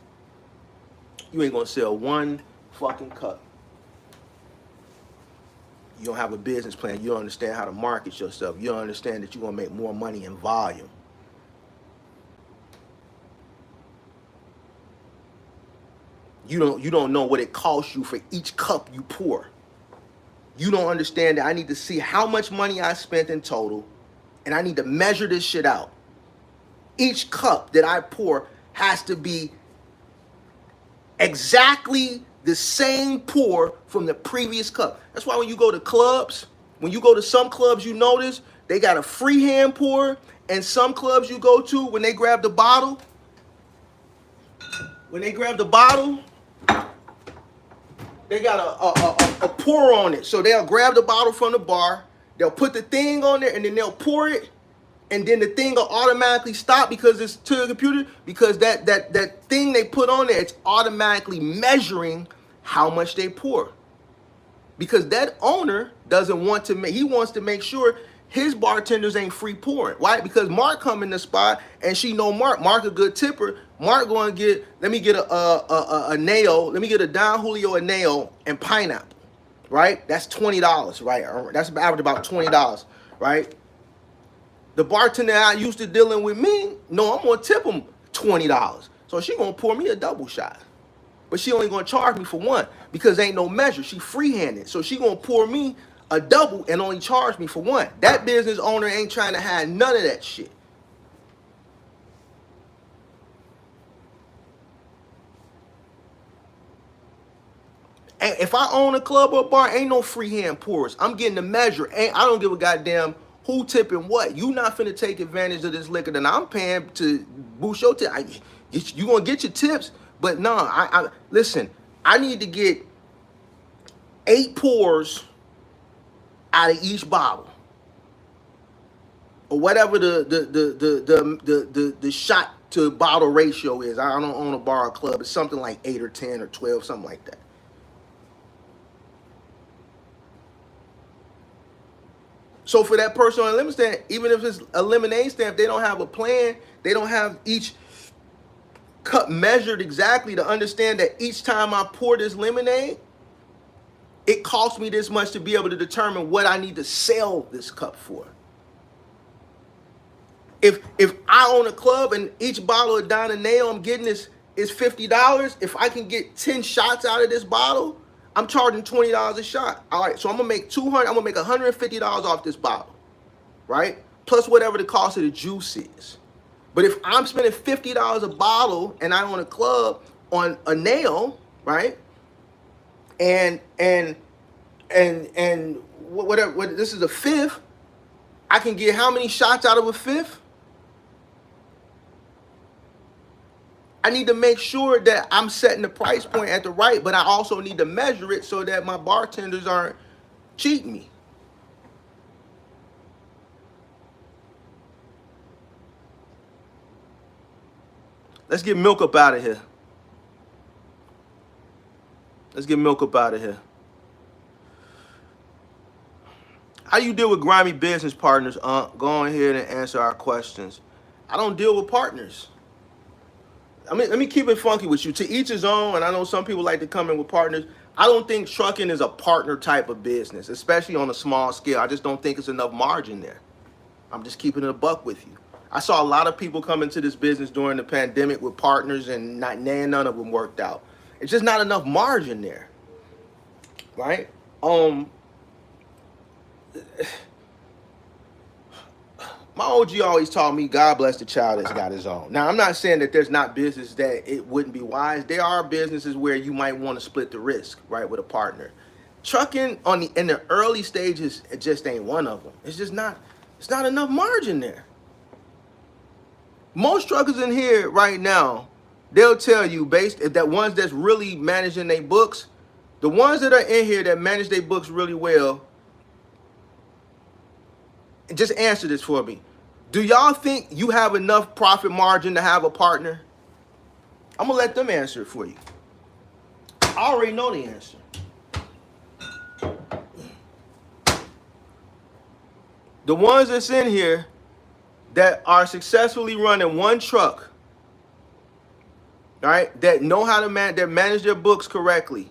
Speaker 2: You ain't gonna sell one fucking cup. You don't have a business plan. You don't understand how to market yourself. You don't understand that you're gonna make more money in volume. You don't know what it costs you for each cup you pour. You don't understand that I need to see how much money I spent in total, and I need to measure this shit out. Each cup that I pour has to be exactly the same pour from the previous cup. That's why when you go to clubs, when you go to some clubs, you notice they got a free hand pour, and some clubs you go to, when they grab the bottle, they got a pour on it. So they'll grab the bottle from the bar, they'll put the thing on there, and then they'll pour it, and then the thing will automatically stop because it's to the computer, because that thing they put on there, it's automatically measuring how much they pour. Because that owner doesn't want to he wants to make sure his bartenders ain't free pouring. Why? Because Mark come in the spot and she know Mark. Mark a good tipper. Mark going to get, let me get a nail, let me get a Don Julio a nail and pineapple, right? That's $20, right? That's average about $20, right? The bartender I used to dealing with me, no, I'm gonna tip him $20. So she gonna pour me a double shot. But she only gonna charge me for one because ain't no measure. She free-handed. So she gonna pour me a double and only charge me for one. That business owner ain't trying to have none of that shit. And if I own a club or a bar, ain't no freehand pours. I'm getting the measure. I don't give a goddamn who tipping what. You not finna take advantage of this liquor that I'm paying to boost your tip. You gonna get your tips, but no, listen, I need to get 8 pours out of each bottle. Or whatever the shot to bottle ratio is. I don't own a bar or club. It's something like 8 or 10 or 12, something like that. So for that person on a lemonade stand, even if it's a lemonade stand, if they don't have a plan, they don't have each cup measured exactly to understand that each time I pour this lemonade, it costs me this much to be able to determine what I need to sell this cup for. If I own a club and each bottle of Don and Nail I'm getting is $50, if I can get 10 shots out of this bottle, I'm charging $20 a shot. All right, so I'm gonna make $150 off this bottle, right? Plus whatever the cost of the juice is. But if I'm spending $50 a bottle and I own a club on a nail, right? And whatever, this is a fifth, I can get how many shots out of a fifth? I need to make sure that I'm setting the price point at the right, but I also need to measure it so that my bartenders aren't cheating me. Let's get Milk up out of here. Let's get Milk up out of here. How do you deal with grimy business partners? Go ahead and answer our questions. I don't deal with partners. I mean, let me keep it funky with you. To each his own, and I know some people like to come in with partners. I don't think trucking is a partner type of business, especially on a small scale. I just don't think it's enough margin there. I'm just keeping it a buck with you. I saw a lot of people come into this business during the pandemic with partners, and none of them worked out. It's just not enough margin there, right? My OG always taught me, God bless the child that's got his own. Now, I'm not saying that there's not business that it wouldn't be wise. There are businesses where you might want to split the risk, right, with a partner. Trucking in the early stages, it just ain't one of them. It's just not. It's not enough margin there. Most truckers in here right now, they'll tell you based that ones that's really managing their books, the ones that are in here that manage their books really well. Just answer this for me. Do y'all think you have enough profit margin to have a partner? I'm gonna let them answer it for you. I already know the answer. The ones that's in here that are successfully running one truck, right? That know how to manage their books correctly.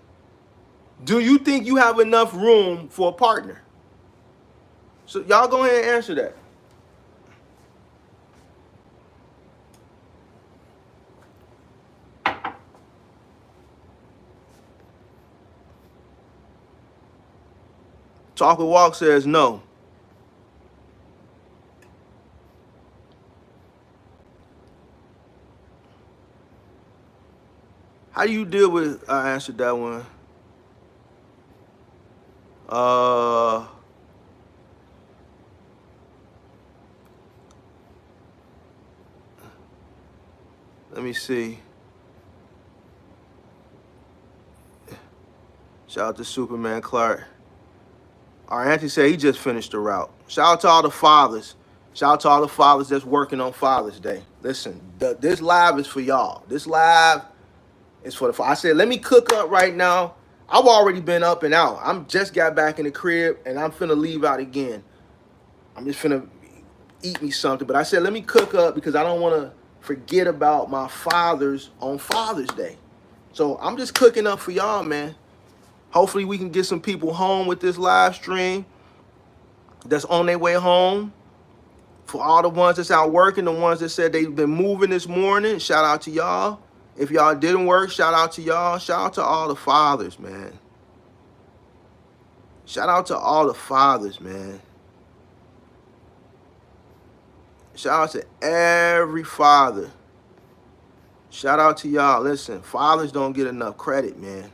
Speaker 2: Do you think you have enough room for a partner? So y'all go ahead and answer that. Talk and Walk says no. How do you deal with? I answered that one. Let me see. Shout out to Superman Clark. Our auntie said he just finished the route. Shout out to all the fathers. Shout out to all the fathers that's working on Father's Day. Listen, this live is for y'all. This live is for the. I said, let me cook up right now. I've already been up and out. I'm just got back in the crib and I'm finna leave out again. I'm just finna eat me something. But I said, let me cook up because I don't want to forget about my fathers on Father's Day. So I'm just cooking up for y'all, man. Hopefully we can get some people home with this live stream that's on their way home. For all the ones that's out working, the ones that said they've been moving this morning, shout out to y'all. If y'all didn't work, shout out to y'all. Shout out to all the fathers, man. Shout out to all the fathers, man. Shout out to every father. Shout out to y'all. Listen, fathers don't get enough credit, man.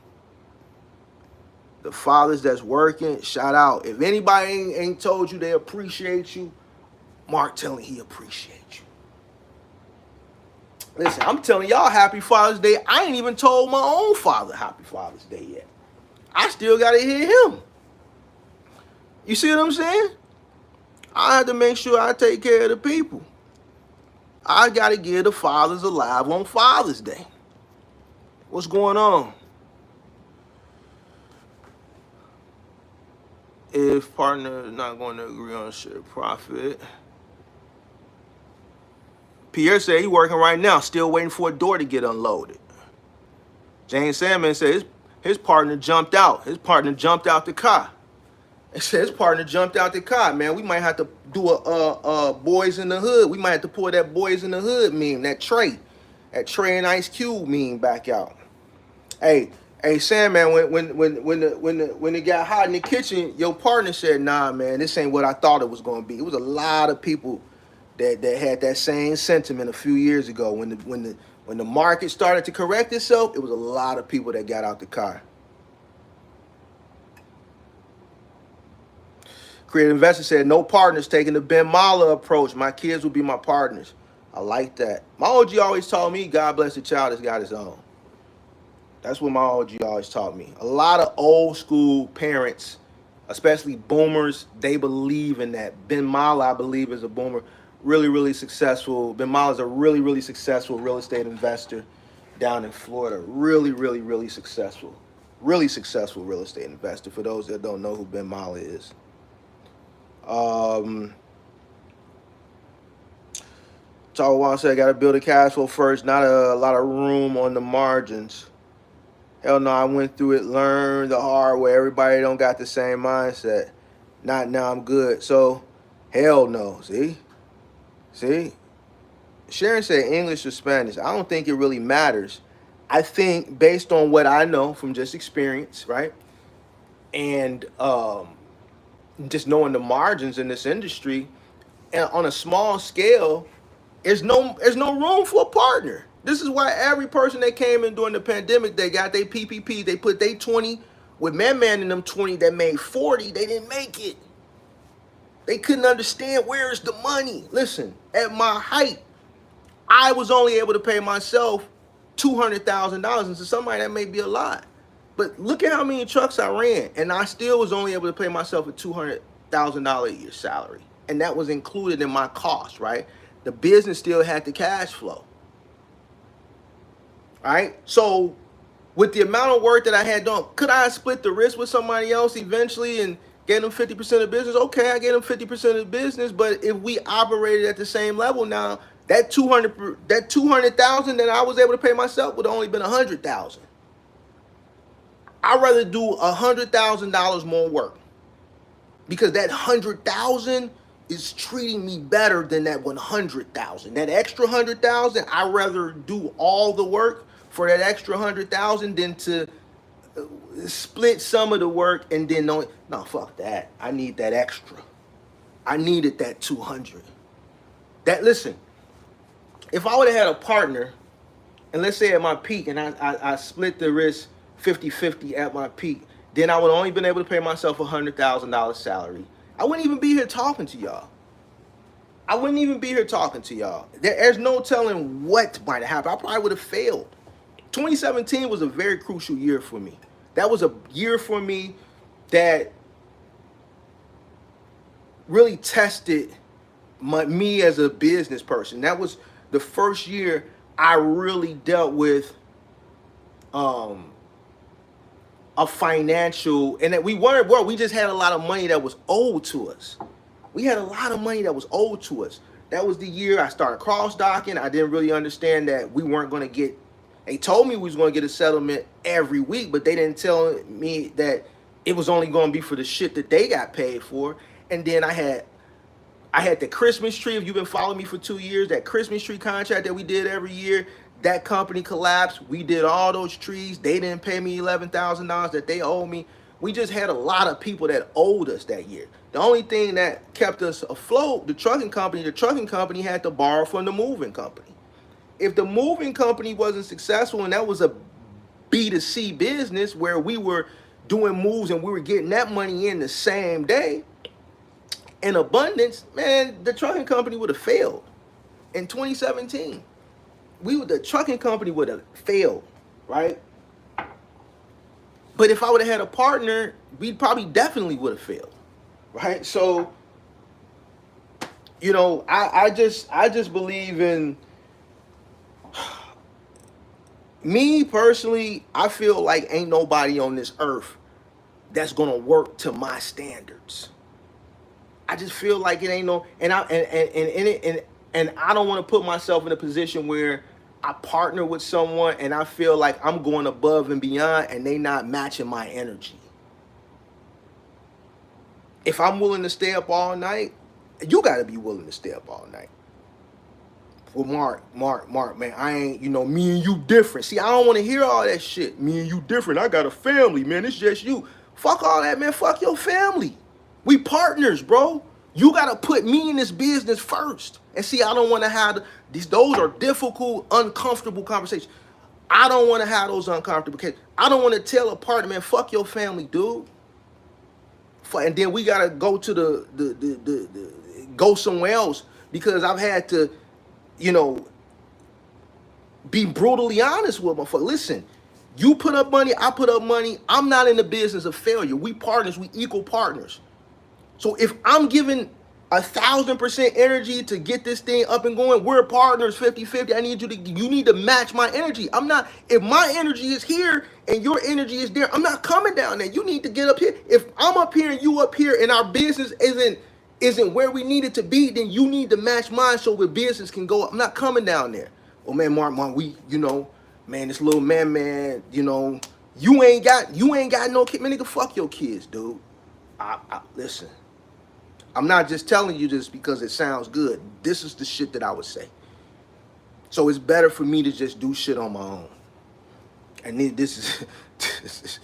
Speaker 2: The fathers that's working, shout out. If anybody ain't told you they appreciate you, Mark telling he appreciate you. Listen, I'm telling y'all Happy Father's Day. I ain't even told my own father Happy Father's Day yet. I still got to hear him. You see what I'm saying? I have to make sure I take care of the people. I got to give the fathers alive on Father's Day. What's going on? If partner is not going to agree on shared profit. Pierre said he's working right now, still waiting for a door to get unloaded. James Sandman said his partner jumped out. His partner jumped out the car. It said his partner jumped out the car, man. We might have to do a Boys in the Hood. We might have to pull that Boys in the Hood meme, that Trey and Ice Cube meme back out. Hey, Sandman, when it got hot in the kitchen, your partner said, "Nah, man, this ain't what I thought it was gonna be." It was a lot of people that had that same sentiment a few years ago when the market started to correct itself. It was a lot of people that got out the car. Creative Investor said, "No partners taking the Ben Mala approach. My kids will be my partners." I like that. My OG always taught me, God bless the child that's got his own. That's what my OG always taught me. A lot of old school parents, especially boomers, they believe in that. Ben Mala, I believe, is a boomer. Really, really successful. Ben Mala is a really, really successful real estate investor down in Florida. Really, really, really successful. Really successful real estate investor, for those that don't know who Ben Mala is. Talk said, I got to build a cash flow first, not a lot of room on the margins. Hell no, I went through it, learned the hard way. Everybody don't got the same mindset. Not now, I'm good. So, hell no, see? Sharon said English or Spanish. I don't think it really matters. I think based on what I know from just experience, right? And just knowing the margins in this industry, And on a small scale, there's no room for a partner. This is why every person that came in during the pandemic, they got their PPP, they put their 20 with man in them 20 that made 40, they didn't make it. They couldn't understand where's the money. Listen, at my height, I was only able to pay myself $200,000, and to somebody that may be a lot. But look at how many trucks I ran, and I still was only able to pay myself a $200,000 a year salary, and that was included in my cost, right? The business still had the cash flow, right? So with the amount of work that I had done, could I split the risk with somebody else eventually and get them 50% of business? Okay, I get them 50% of the business, but if we operated at the same level now, that 200,000 that I was able to pay myself would have only been 100,000. I'd rather do $100,000 more work because that 100,000 is treating me better than that 100,000. That extra 100,000, I'd rather do all the work for that extra 100,000 than to split some of the work and then no, fuck that. I need that extra. I needed that 200. That, listen, if I would have had a partner, and let's say at my peak, and I split the risk 50-50 at my peak, then I would only been able to pay myself $100,000 salary. I wouldn't even be here talking to y'all. There's no telling what might have happened. I probably would have failed. 2017 was a very crucial year for me. That was a year for me that really tested me as a business person. That was the first year I really dealt with a financial, and that we weren't, well, we just had a lot of money that was owed to us. That was the year I started cross-docking. I didn't really understand that we weren't going to get, they told me we was going to get a settlement every week, but they didn't tell me that it was only going to be for the shit that they got paid for. And then I had the Christmas tree. If you've been following me for 2 years, that Christmas tree contract that we did every year, that company collapsed. We did all those trees. They didn't pay me $11,000 that they owed me. We just had a lot of people that owed us that year. The only thing that kept us afloat, the trucking company had to borrow from the moving company. If the moving company wasn't successful, and that was a B2C business where we were doing moves and we were getting that money in the same day, in abundance, man, the trucking company would have failed. In 2017, the trucking company would have failed, right? But if I would have had a partner, we probably definitely would have failed, right? So, I just believe in, me personally, I feel like ain't nobody on this earth that's gonna work to my standards. I just feel like it ain't no, and I don't want to put myself in a position where I partner with someone and I feel like I'm going above and beyond and they not matching my energy. If I'm willing to stay up all night, you got to be willing to stay up all night. Well, Mark, man, I ain't, me and you different. See, I don't want to hear all that shit. Me and you different. I got a family, man. It's just you. Fuck all that, man. Fuck your family. We partners, bro. You got to put me in this business first. And see, I don't want to have those are difficult, uncomfortable conversations. I don't want to have those uncomfortable cases. I don't want to tell a partner, man, fuck your family, dude. And then we got to go to go somewhere else because I've had to, be brutally honest with my fuck. Listen, you put up money, I put up money. I'm not in the business of failure. We partners, we equal partners. So if I'm giving 1,000% energy to get this thing up and going, we're partners 50-50. You need to match my energy. If my energy is here and your energy is there, I'm not coming down there. You need to get up here. If I'm up here and you up here and our business isn't where we need it to be, then you need to match mine so the business can go up. I'm not coming down there. Oh man, Mark, we, man, this little man, you ain't got no kid. Man, nigga, fuck your kids, dude. Listen, I'm not just telling you this because it sounds good. This is the shit that I would say. So it's better for me to just do shit on my own. And this is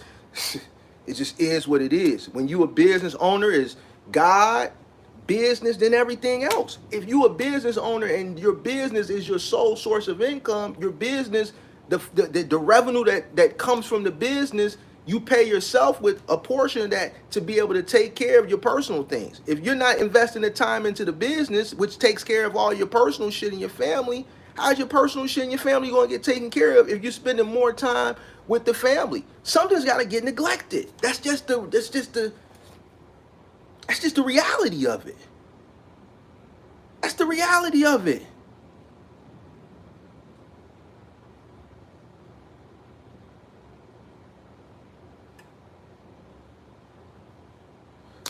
Speaker 2: it just is what it is. When you a business owner, is God, business than everything else. If you a business owner and your business is your sole source of income, your business, the revenue that comes from the business, you pay yourself with a portion of that to be able to take care of your personal things. If you're not investing the time into the business, which takes care of all your personal shit in your family, how's your personal shit in your family going to get taken care of if you're spending more time with the family? Something's got to get neglected. That's just the reality of it. That's the reality of it.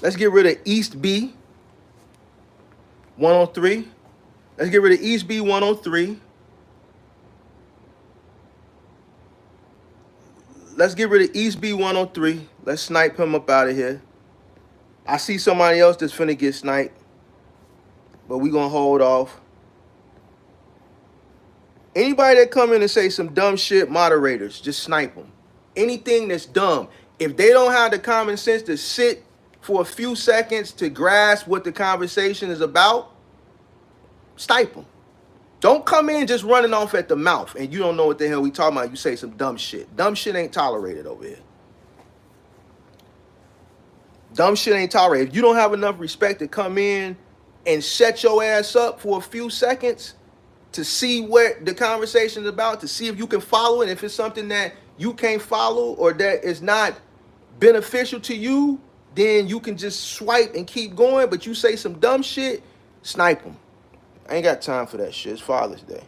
Speaker 2: Let's get rid of East B 103. Let's get rid of East B 103. Let's get rid of East B 103. Let's snipe him up out of here. I see somebody else that's finna get sniped, but we gonna hold off. Anybody that come in and say some dumb shit, moderators, just snipe them. Anything that's dumb. If they don't have the common sense to sit for a few seconds to grasp what the conversation is about, snipe them. Don't come in just running off at the mouth and you don't know what the hell we talking about. You say some dumb shit. Dumb shit ain't tolerated over here. Dumb shit ain't tolerated. If you don't have enough respect to come in and set your ass up for a few seconds to see what the conversation is about, to see if you can follow it, if it's something that you can't follow or that is not beneficial to you, then you can just swipe and keep going. But you say some dumb shit, snipe them. I ain't got time for that shit. It's Father's Day.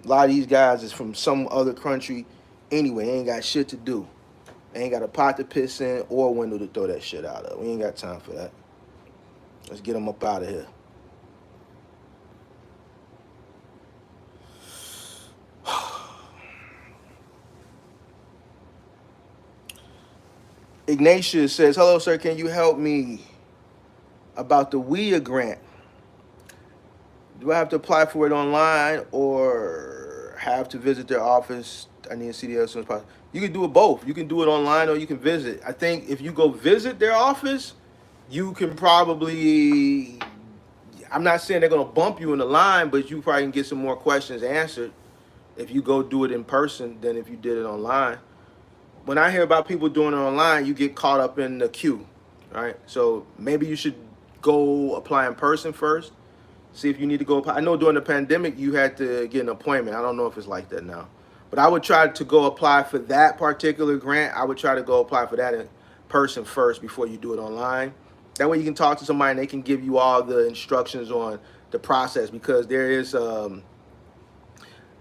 Speaker 2: A lot of these guys is from some other country anyway. They ain't got shit to do. They ain't got a pot to piss in or a window to throw that shit out of. We ain't got time for that. Let's get them up out of here. Ignatius says, hello, sir. Can you help me about the WIA grant? Do I have to apply for it online or have to visit their office? I need to see the as soon as possible. You can do it both. You can do it online or you can visit. I think if you go visit their office, you can probably, I'm not saying they're going to bump you in the line, but you probably can get some more questions answered if you go do it in person than if you did it online. When I hear about people doing it online, you get caught up in the queue, right? So maybe you should go apply in person first. See if you need to go apply. I know during the pandemic, you had to get an appointment. I don't know if it's like that now. But I would try to go apply for that particular grant. I would try to go apply for that in person first before you do it online. That way you can talk to somebody and they can give you all the instructions on the process, because there is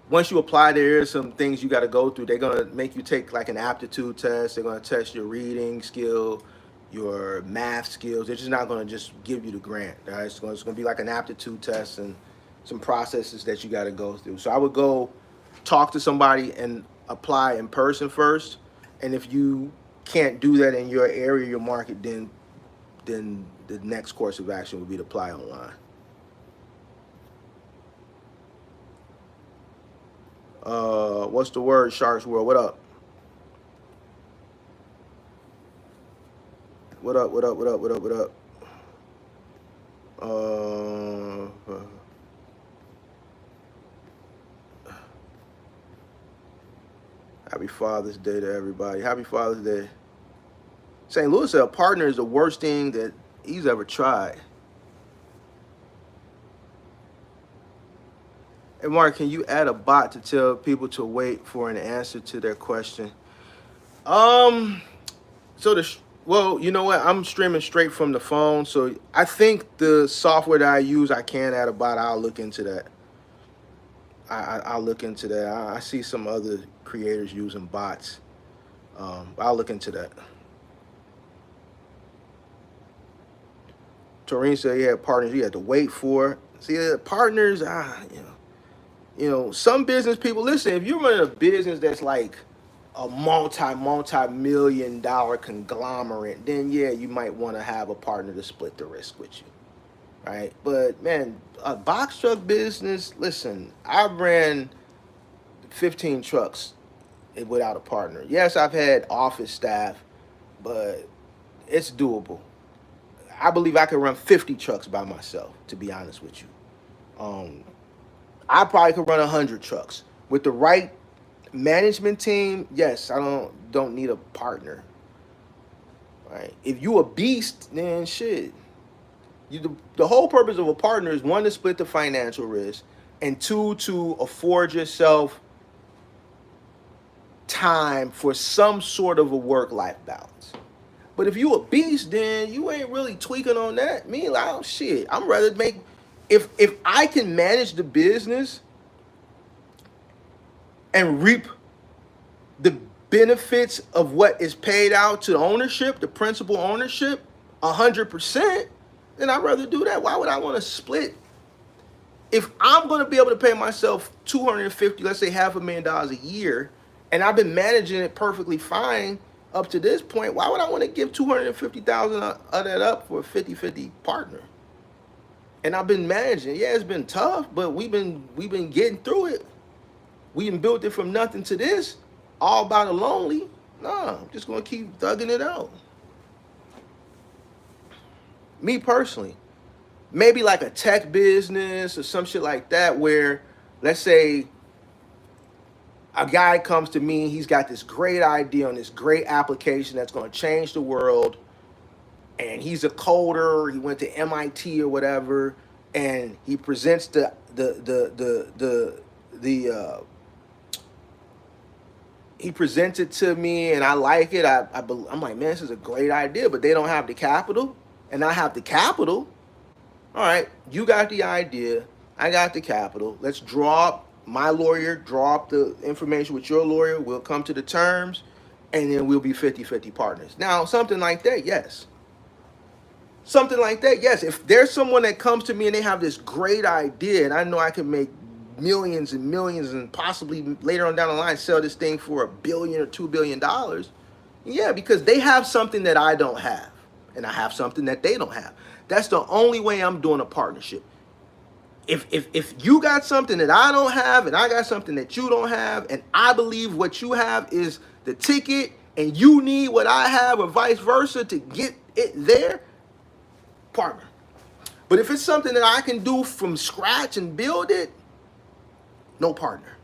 Speaker 2: once you apply, there is some things you got to go through. They're going to make you take like an aptitude test. They're going to test your reading skill, your math skills. They're just not going to just give you the grant. Right? It's going to be like an aptitude test and some processes that you got to go through. So I would go talk to somebody and apply in person first. And if you can't do that in your area, your market, then the next course of action would be to apply online. What's the word, Sharks World? What up? What up, what up, what up, what up, what up? Happy Father's Day to everybody. Happy Father's Day. St. Louis said a partner is the worst thing that he's ever tried. Hey, Mark, can you add a bot to tell people to wait for an answer to their question? Well, you know what? I'm streaming straight from the phone, so I think the software that I use, I can add a bot. I'll look into that. I'll look into that. I see some other creators using bots. I'll look into that. Toreen said he had partners he had to wait for. See, partners, you know, some business people, listen, if you're running a business that's like a multi-million dollar conglomerate, then yeah, you might want to have a partner to split the risk with you, right? But man, a box truck business, listen, I ran 15 trucks without a partner. Yes, I've had office staff, but it's doable. I believe I could run 50 trucks by myself, to be honest with you. Um, I probably could run 100 trucks with the right management team. Yes, I don't need a partner. Right? If you a beast, then shit. The whole purpose of a partner is one to split the financial risk, and two to afford yourself time for some sort of a work-life balance. But if you a beast, then you ain't really tweaking on that. Me, like, oh, shit, I'm rather make if I can manage the business and reap the benefits of what is paid out to the ownership, the principal ownership, 100%, then I'd rather do that. Why would I want to split? If I'm going to be able to pay myself 250, let's say $500,000 a year, and I've been managing it perfectly fine up to this point, why would I want to give 250,000 of that up for a 50-50 partner? And I've been managing. Yeah, it's been tough, but we've been getting through it. We done built it from nothing to this, all by the lonely. Nah, I'm just gonna keep thugging it out. Me personally, maybe like a tech business or some shit like that, where let's say a guy comes to me, he's got this great idea on this great application that's gonna change the world, and he's a coder, he went to MIT or whatever, and he presents he presents it to me, and I like it. I'm like, man, this is a great idea, but they don't have the capital, and I have the capital. All right, you got the idea, I got the capital. Let's draw up, my lawyer, draw up the information with your lawyer. We'll come to the terms, and then we'll be 50-50 partners. Now, something like that, yes. Something like that, yes. If there's someone that comes to me and they have this great idea, and I know I can make millions and millions, and possibly later on down the line sell this thing for $1 billion or $2 billion, yeah, because they have something that I don't have, and I have something that they don't have. That's the only way I'm doing a partnership. If you got something that I don't have, and I got something that you don't have, and I believe what you have is the ticket, and you need what I have, or vice versa, to get it there, partner. But if it's something that I can do from scratch and build it, no partner.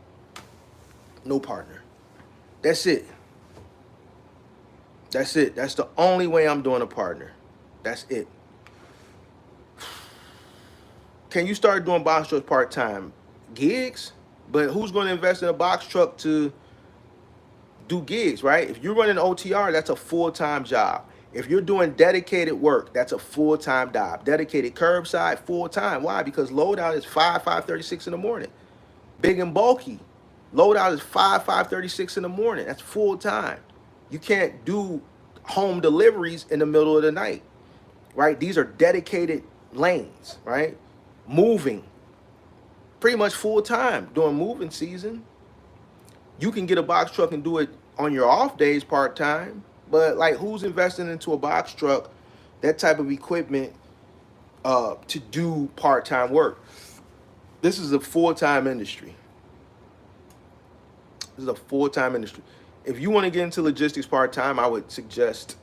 Speaker 2: No partner. That's it. That's it. That's the only way I'm doing a partner. That's it. Can you start doing box trucks part-time? Gigs? But who's going to invest in a box truck to do gigs, right? If you're running OTR, that's a full-time job. If you're doing dedicated work, that's a full-time job. Dedicated curbside, full-time. Why? Because loadout is 5:36 in the morning. Big and bulky, loadout is 5:36 in the morning. That's full-time. You can't do home deliveries in the middle of the night, right? These are dedicated lanes, right? Moving, pretty much full-time during moving season. You can get a box truck and do it on your off days part-time. But like, who's investing into a box truck, that type of equipment, to do part-time work? This is a full-time industry. This is a full-time industry. If you want to get into logistics part-time, I would suggest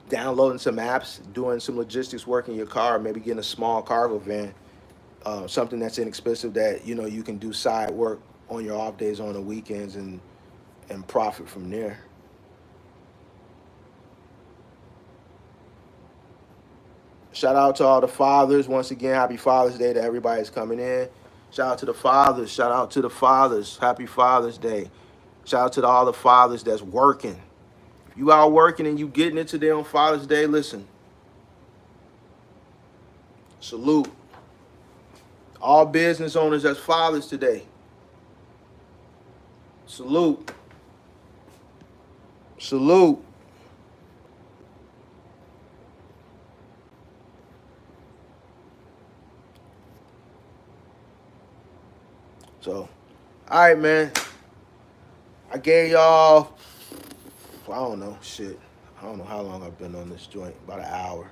Speaker 2: downloading some apps, doing some logistics work in your car, maybe getting a small cargo van, something that's inexpensive that you can do side work on your off days, on the weekends, and profit from there. Shout out to all the fathers. Once again, happy Father's Day to everybody that's coming in. Shout out to the fathers. Shout out to the fathers. Happy Father's Day. Shout out to all the fathers that's working. If you out working and you getting it today on Father's Day, listen. Salute. All business owners that's fathers today. Salute. Salute. So, all right, man. I gave y'all, I don't know, shit. I don't know how long I've been on this joint, about an hour.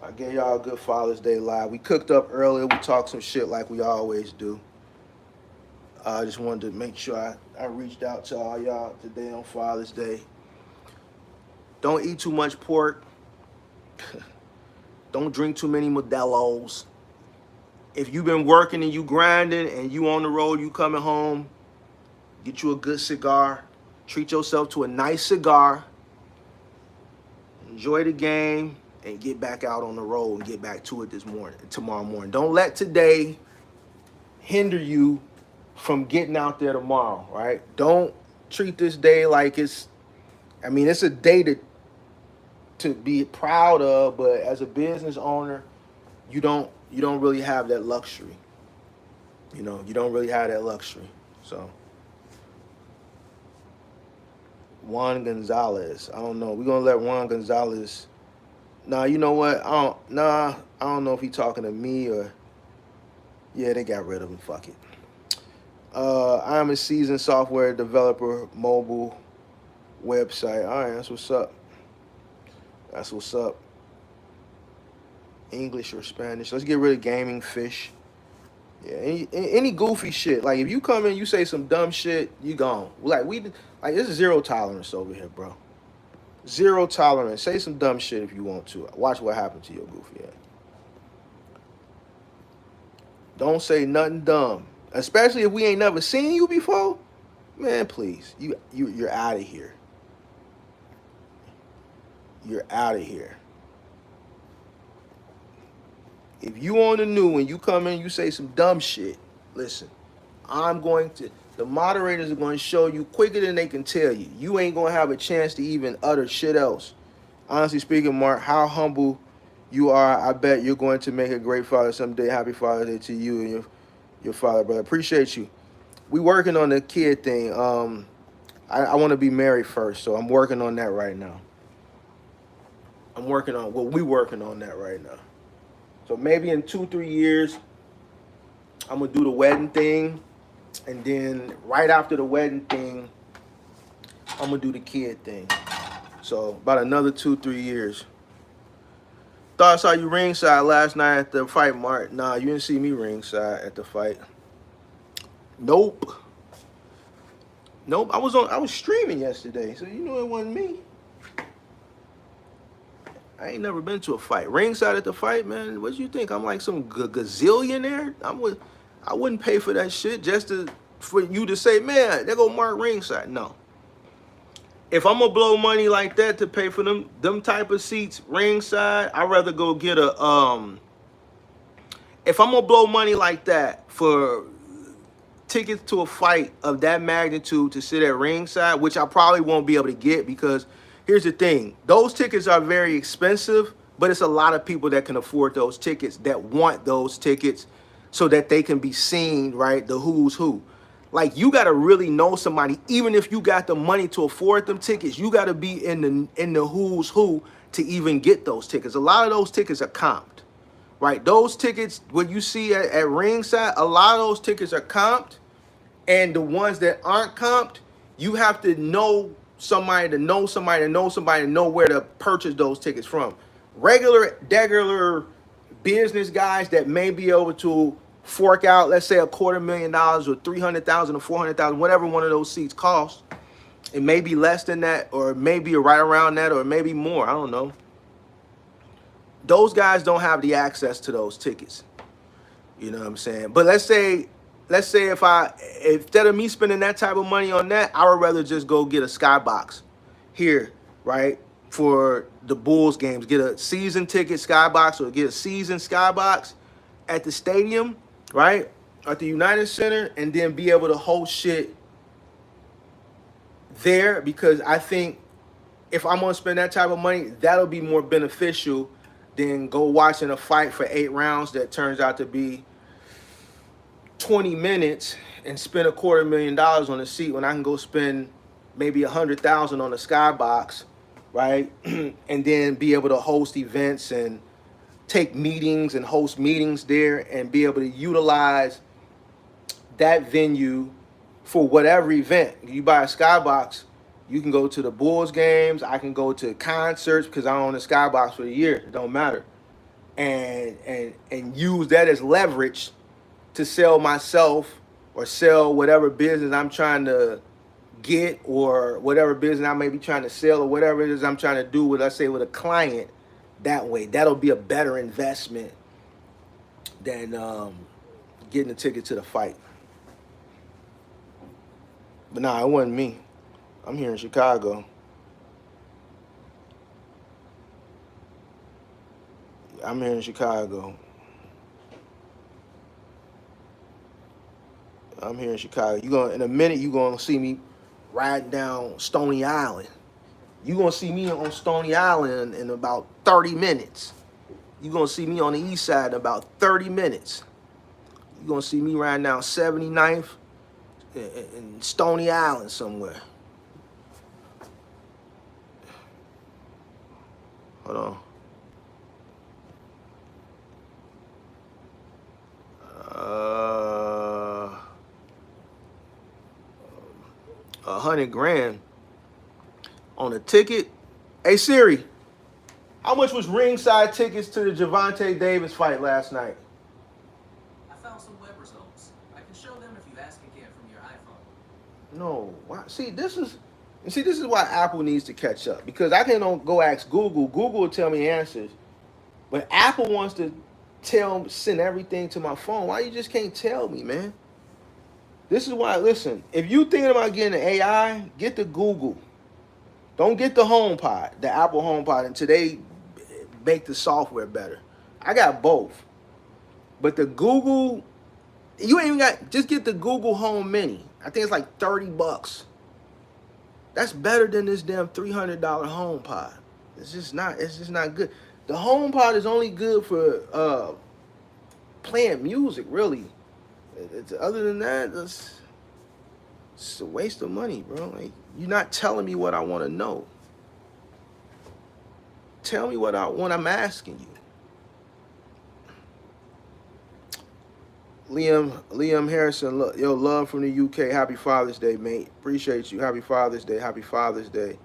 Speaker 2: I gave y'all a good Father's Day live. We cooked up earlier. We talked some shit like we always do. I just wanted to make sure I reached out to all y'all today on Father's Day. Don't eat too much pork. Don't drink too many Modelo's. If you've been working and you grinding and you on the road, you coming home, get you a good cigar. Treat yourself to a nice cigar. Enjoy the game and get back out on the road and get back to it tomorrow morning. Don't let today hinder you from getting out there tomorrow, right? Don't treat this day like it's a day to be proud of, but as a business owner, you don't really have that luxury. You don't really have that luxury. So Juan Gonzalez, I don't know. We're gonna let Juan Gonzalez. Nah, you know what? I don't know if he's talking to me or. Yeah, they got rid of him. Fuck it. I am a seasoned software developer, mobile website. All right, that's what's up. That's what's up. English or Spanish. Let's get rid of gaming fish. Yeah, any goofy shit. Like if you come in, you say some dumb shit, you gone. Like this is zero tolerance over here, bro. Zero tolerance. Say some dumb shit if you want to. Watch what happens to your goofy ass. Don't say nothing dumb, especially if we ain't never seen you before. Man, please, you're out of here. You're out of here. If you on the new and you come in, you say some dumb shit. Listen, the moderators are going to show you quicker than they can tell you. You ain't going to have a chance to even utter shit else. Honestly speaking, Mark, how humble you are. I bet you're going to make a great father someday. Happy Father's Day to you and your father, brother. Appreciate you. We working on the kid thing. I want to be married first, so I'm working on that right now. We working on that right now. So maybe in 2-3 years, I'm gonna do the wedding thing, and then right after the wedding thing, I'm gonna do the kid thing. So about another 2-3 years. Thought I saw you ringside last night at the fight, Mark. Nah, you didn't see me ringside at the fight. Nope. I was streaming yesterday, so you know it wasn't me. I ain't never been to a fight. Ringside at the fight, man. What you think? I'm like some gazillionaire? I wouldn't pay for that shit just for you to say, man, there go Mark ringside. No. If I'm gonna blow money like that to pay for them type of seats ringside, I'd rather go get a If I'm gonna blow money like that for tickets to a fight of that magnitude to sit at ringside, which I probably won't be able to get because here's the thing. Those tickets are very expensive, but it's a lot of people that can afford those tickets that want those tickets so that they can be seen, right? The who's who. Like you got to really know somebody, even if you got the money to afford them tickets, you got to be in the who's who to even get those tickets. A lot of those tickets are comped, right? Those tickets, what you see at ringside, a lot of those tickets are comped. And the ones that aren't comped, you have to know somebody to know somebody to know somebody to know where to purchase those tickets from. Regular business guys that may be able to fork out, let's say $250,000 or $300,000 or $400,000, whatever one of those seats costs. It may be less than that, or maybe right around that, or maybe more. I don't know. Those guys don't have the access to those tickets. You know what I'm saying? But let's say if instead of me spending that type of money on that, I would rather just go get a skybox here, right? For the Bulls games, get a season ticket skybox or get a season skybox at the stadium, right? At the United Center, and then be able to host shit there, because I think if I'm gonna spend that type of money, that'll be more beneficial than go watching a fight for 8 rounds that turns out to be 20 minutes and spend $250,000 on a seat when I can go spend maybe $100,000 on a skybox, right? And then be able to host events and take meetings and host meetings there and be able to utilize that venue for whatever event. You buy a skybox, you can go to the Bulls games. I can go to concerts because I own a skybox for the year. It don't matter, and use that as leverage to sell myself or sell whatever business I'm trying to get, or whatever business I may be trying to sell, or whatever it is I'm trying to do with, let's say, with a client that way. That'll be a better investment than getting a ticket to the fight. But nah, it wasn't me. I'm here in Chicago. I'm here in Chicago. I'm here in Chicago. You gonna in a minute you gonna see me riding down Stony Island. You gonna see me on Stony Island in about 30 minutes. You gonna see me on the east side in about 30 minutes. You gonna see me riding down 79th in Stony Island somewhere. Hold on. 100 grand on a ticket. Hey Siri, how much was ringside tickets to the Gervonta Davis fight last night?
Speaker 3: I found some web results. I can show them if you ask again from your iPhone.
Speaker 2: No, why? See, this is why Apple needs to catch up, because I can not go ask Google. Google will tell me answers, but Apple wants to send everything to my phone. Why you just can't tell me, man? This is why. Listen, if you thinking about getting an AI, get the Google. Don't get the HomePod, the Apple HomePod, until they make the software better. I got both, but the Google, you ain't even got. Just get the Google Home Mini. I think it's like $30. That's better than this damn $300 HomePod. It's just not good. The HomePod is only good for playing music, really. Other than that, it's a waste of money, bro. Like, you're not telling me what I want to know. Tell me what I'm asking you. Liam Harrison, yo, love from the UK. Happy Father's Day, mate. Appreciate you. Happy Father's Day. Happy Father's Day.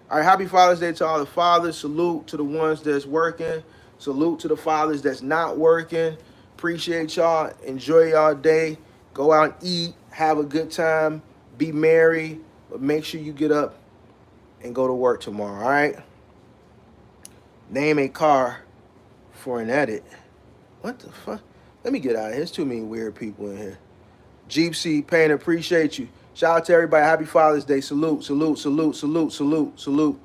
Speaker 2: All right, happy Father's Day to all the fathers. Salute to the ones that's working. Salute to the fathers that's not working. Appreciate y'all. Enjoy y'all day. Go out and eat. Have a good time. Be merry. But make sure you get up and go to work tomorrow, all right? Name a car for an edit. What the fuck? Let me get out of here. There's too many weird people in here. Jeepsy Payne, appreciate you. Shout out to everybody. Happy Father's Day. Salute, salute, salute, salute, salute, salute.